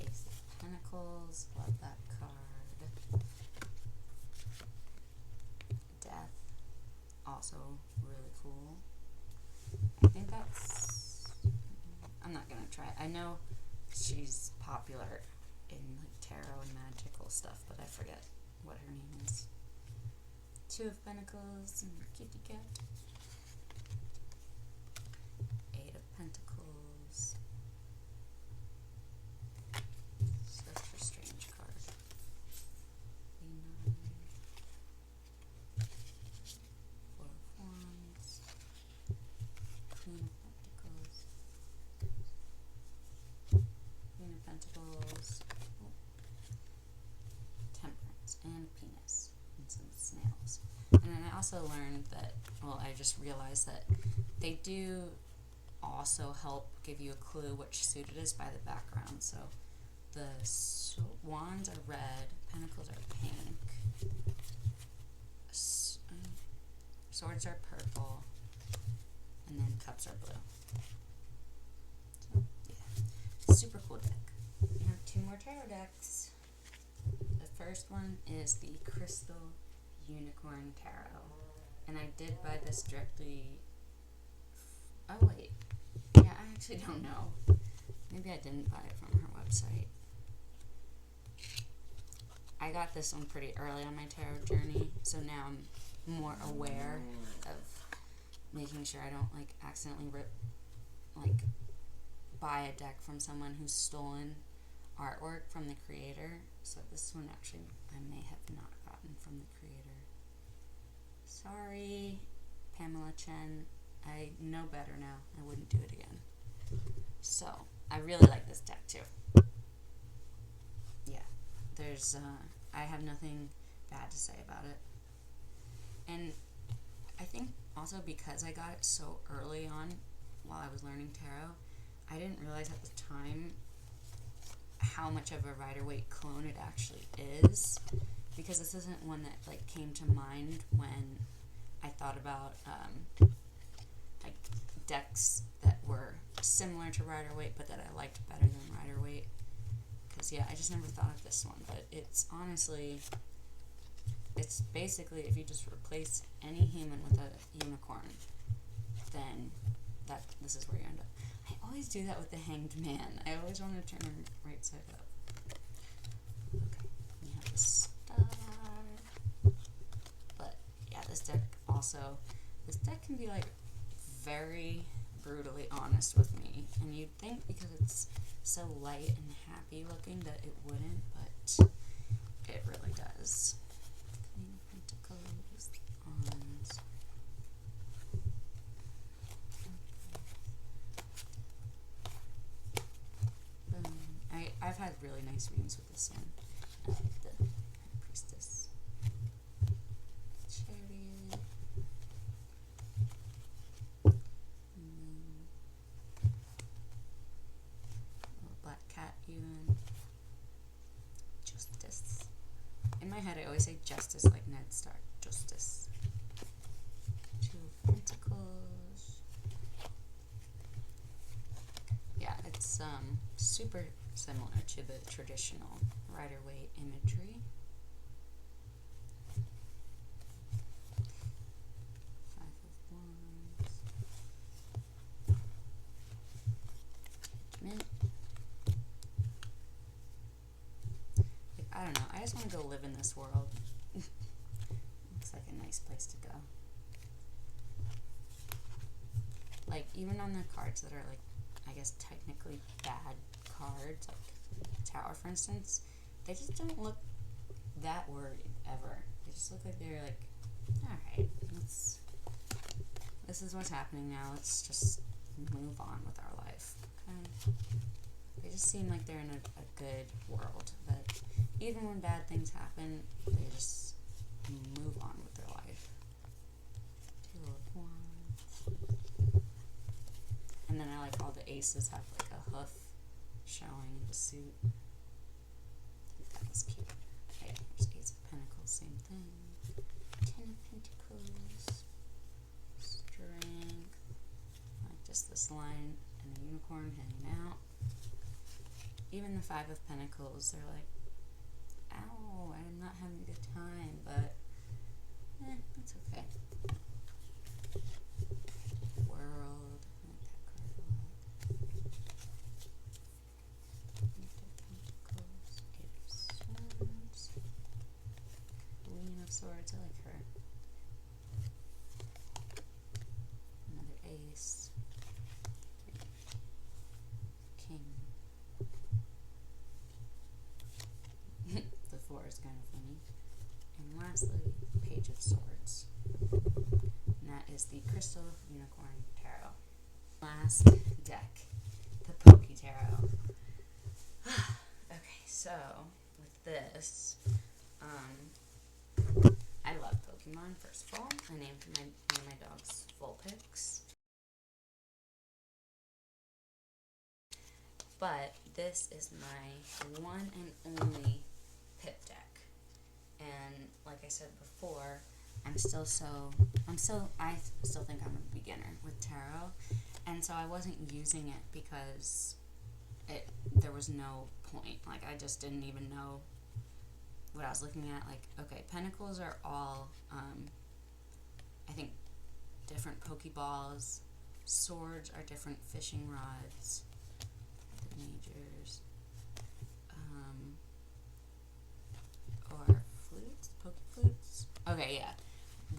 Ace of Pentacles, love that card. Death, also really cool. I think that's, I'm not gonna try. I know she's popular in like tarot and magical stuff, but I forget what her name is. Two of Pentacles and kitty cat. Eight of Pentacles. Such a strange card. E9. Four of Wands. Queen of Pentacles. Queen of Pentacles. Oh. Temperance and penis. And some snails. And then I also learned that, well, I just realized that they do also help give you a clue which suit it is by the background. So the wands are red, pentacles are pink, swords are purple, and then cups are blue. So, yeah, super cool deck. We have two more tarot decks. The first one is the Crystal Unicorn Tarot, and I did buy this directly. Oh wait, yeah, I actually don't know. Maybe I didn't buy it from her website. I got this one pretty early on my tarot journey, so now I'm more aware of making sure I don't like accidentally buy a deck from someone who's stolen artwork from the creator. So this one actually I may have not gotten from the creator. Sorry, Pamela Chen. I know better now. I wouldn't do it again. So, I really like this deck too. Yeah, there's, I have nothing bad to say about it. And I think also because I got it so early on while I was learning tarot, I didn't realize at the time how much of a Rider-Waite clone it actually is, because this isn't one that like came to mind when I thought about like decks that were similar to Rider-Waite but that I liked better than Rider-Waite. Because yeah, I just never thought of this one, but it's honestly, it's basically if you just replace any human with a unicorn, then this is where you end up. I always do that with the Hanged Man. I always want to turn him right side up. Okay, we have the star. But yeah, this deck can be like very brutally honest with me. And you'd think because it's so light and happy looking that it wouldn't, but it really does. Queen of Pentacles, Wands. I've had really nice readings with this one. I like the Priestess. Chariot. head, I always say justice, like Ned Stark. Justice. Two of Pentacles. Yeah, it's super similar to the traditional Rider-Waite imagery. Five of Wands. Judgment. Like, I don't know. I just want to go live in this world. Looks like a nice place to go. Like, even on the cards that are, like, I guess technically bad cards, like Tower, for instance, they just don't look that worried ever. They just look like they're like, alright, this is what's happening now, let's just move on with our life. Okay? They just seem like they're in a good world, that even when bad things happen, they just move on with their life. Two of Wands. And then I like all the aces have like a hoof showing the suit. I think that was cute. Okay, there's Ace of Pentacles, same thing. Ten of Pentacles. Strength. Like just this line and a unicorn hanging out. Even the Five of Pentacles, they're like, ow, I'm not having a good time, but it's okay. World. I like that card a lot. Eight of Pentacles. Eight of Swords. Queen of Swords. I like her. Another ace. King. The four is kind of funny. And lastly, Page of Swords. And that is the Crystal Unicorn Tarot. Last deck, the Poke Tarot. Okay, so with this, I love Pokemon, first of all. I named one of my dogs Vulpix. But this is my one and only pip deck. And like I said before, I still think I'm a beginner with tarot, and so I wasn't using it because there was no point. Like, I just didn't even know what I was looking at. Like, okay, Pentacles are all I think different Pokeballs. Swords are different fishing rods. The majors, or flutes, Poke flutes. Okay, yeah.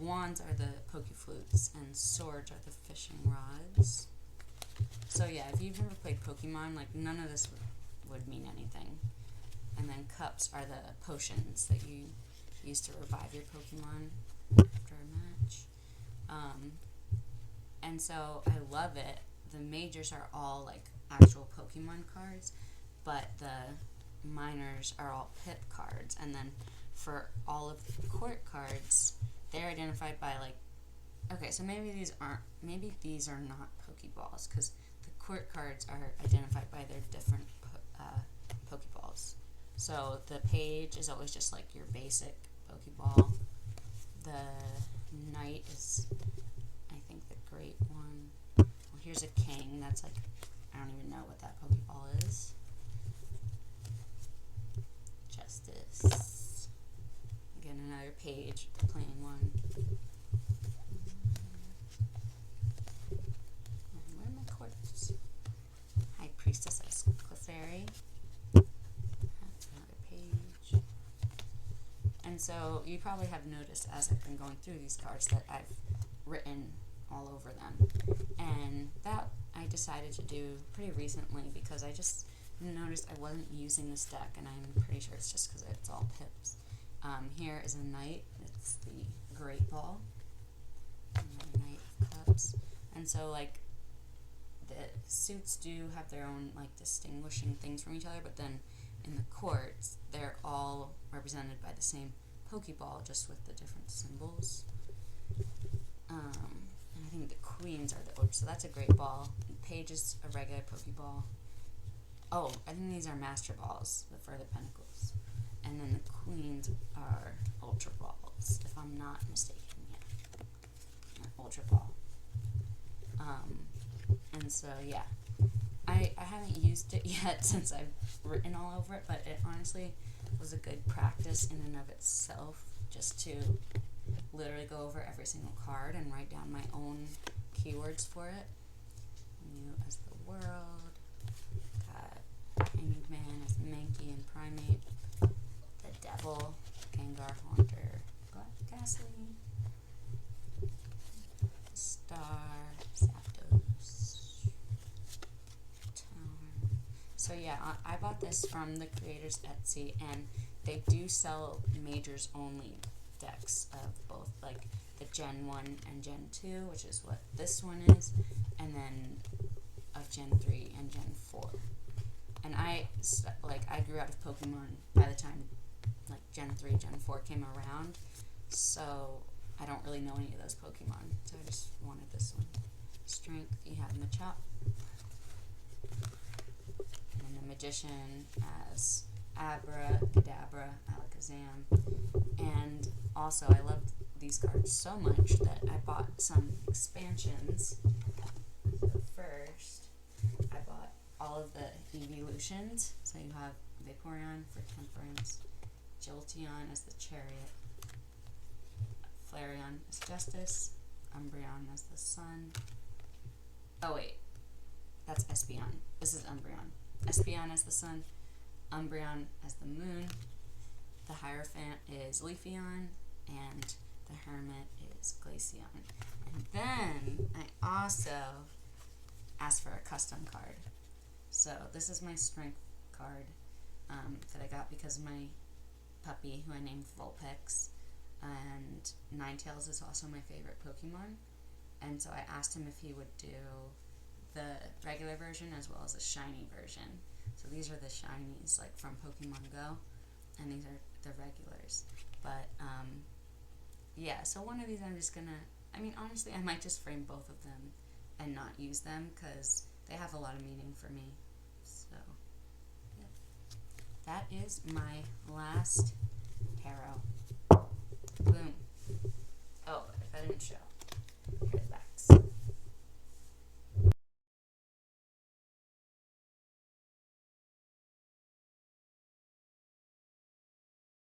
Wands are the Poke flutes, and swords are the fishing rods. So yeah, if you've never played Pokemon, like, none of this would mean anything. And then cups are the potions that you use to revive your Pokemon after a match. And so I love it. The majors are all like actual Pokemon cards, but the minors are all pip cards. And then for all of the court cards, they're identified by like, okay, so maybe these are not Pokeballs, because the court cards are identified by their different Pokeballs. So the page is always just like your basic Pokeball. The knight is, I think, the great one. Well, here's a king. That's like, I don't even know what that Pokeball is. Justice. Again, another page, the plain one. Where are my courts? High Priestess Clefairy. That's another page. And so you probably have noticed as I've been going through these cards that I've written all over them. And that I decided to do pretty recently because I just noticed I wasn't using this deck, and I'm pretty sure it's just because it's all pips. Here is a knight. It's the Great Ball. Another Knight of Cups. And so, like, the suits do have their own, like, distinguishing things from each other, but then in the courts, they're all represented by the same Pokeball, just with the different symbols. And I think the queens are the so that's a Great Ball. Page is a regular Pokeball. Oh, I think these are Master Balls for the Pentacles. And then the queens are ultra balls, if I'm not mistaken. Yeah, ultra ball. And so yeah, I haven't used it yet since I've written all over it, but it honestly was a good practice in and of itself, just to literally go over every single card and write down my own keywords for it. You as the world, got Hanged Man as the Mankey and Primate, the Devil, Gengar, Haunter, Ghastly, Star, Zapdos, Tower. So yeah, I bought this from the creators Etsy, and they do sell majors only decks of both like the Gen 1 and Gen 2, which is what this one is, and then of Gen 3 and Gen 4. And I grew out of Pokemon by the time like Gen 3, Gen 4 came around, so I don't really know any of those Pokemon, so I just wanted this one. Strength, you have Machop, and the Magician as Abra, Kadabra, Alakazam, and also I loved these cards so much that I bought some expansions. So first, I bought all of the evolutions. So you have Vaporeon for Temperance, Jolteon as the Chariot, Flareon as Justice, Umbreon as the Sun. Oh wait, that's Espeon. This is Umbreon. Espeon as the Sun, Umbreon as the Moon, the Hierophant is Leafeon, and the Hermit is Glaceon. And then I also asked for a custom card. So this is my Strength card that I got because of my puppy, who I named Vulpix, and Ninetales is also my favorite Pokemon. And so I asked him if he would do the regular version as well as a shiny version. So these are the shinies, like from Pokemon Go, and these are the regulars. But yeah, so one of these I'm just gonna, I mean, honestly, I might just frame both of them and not use them because they have a lot of meaning for me. So yeah, that is my last tarot. Boom. Oh, if I didn't show,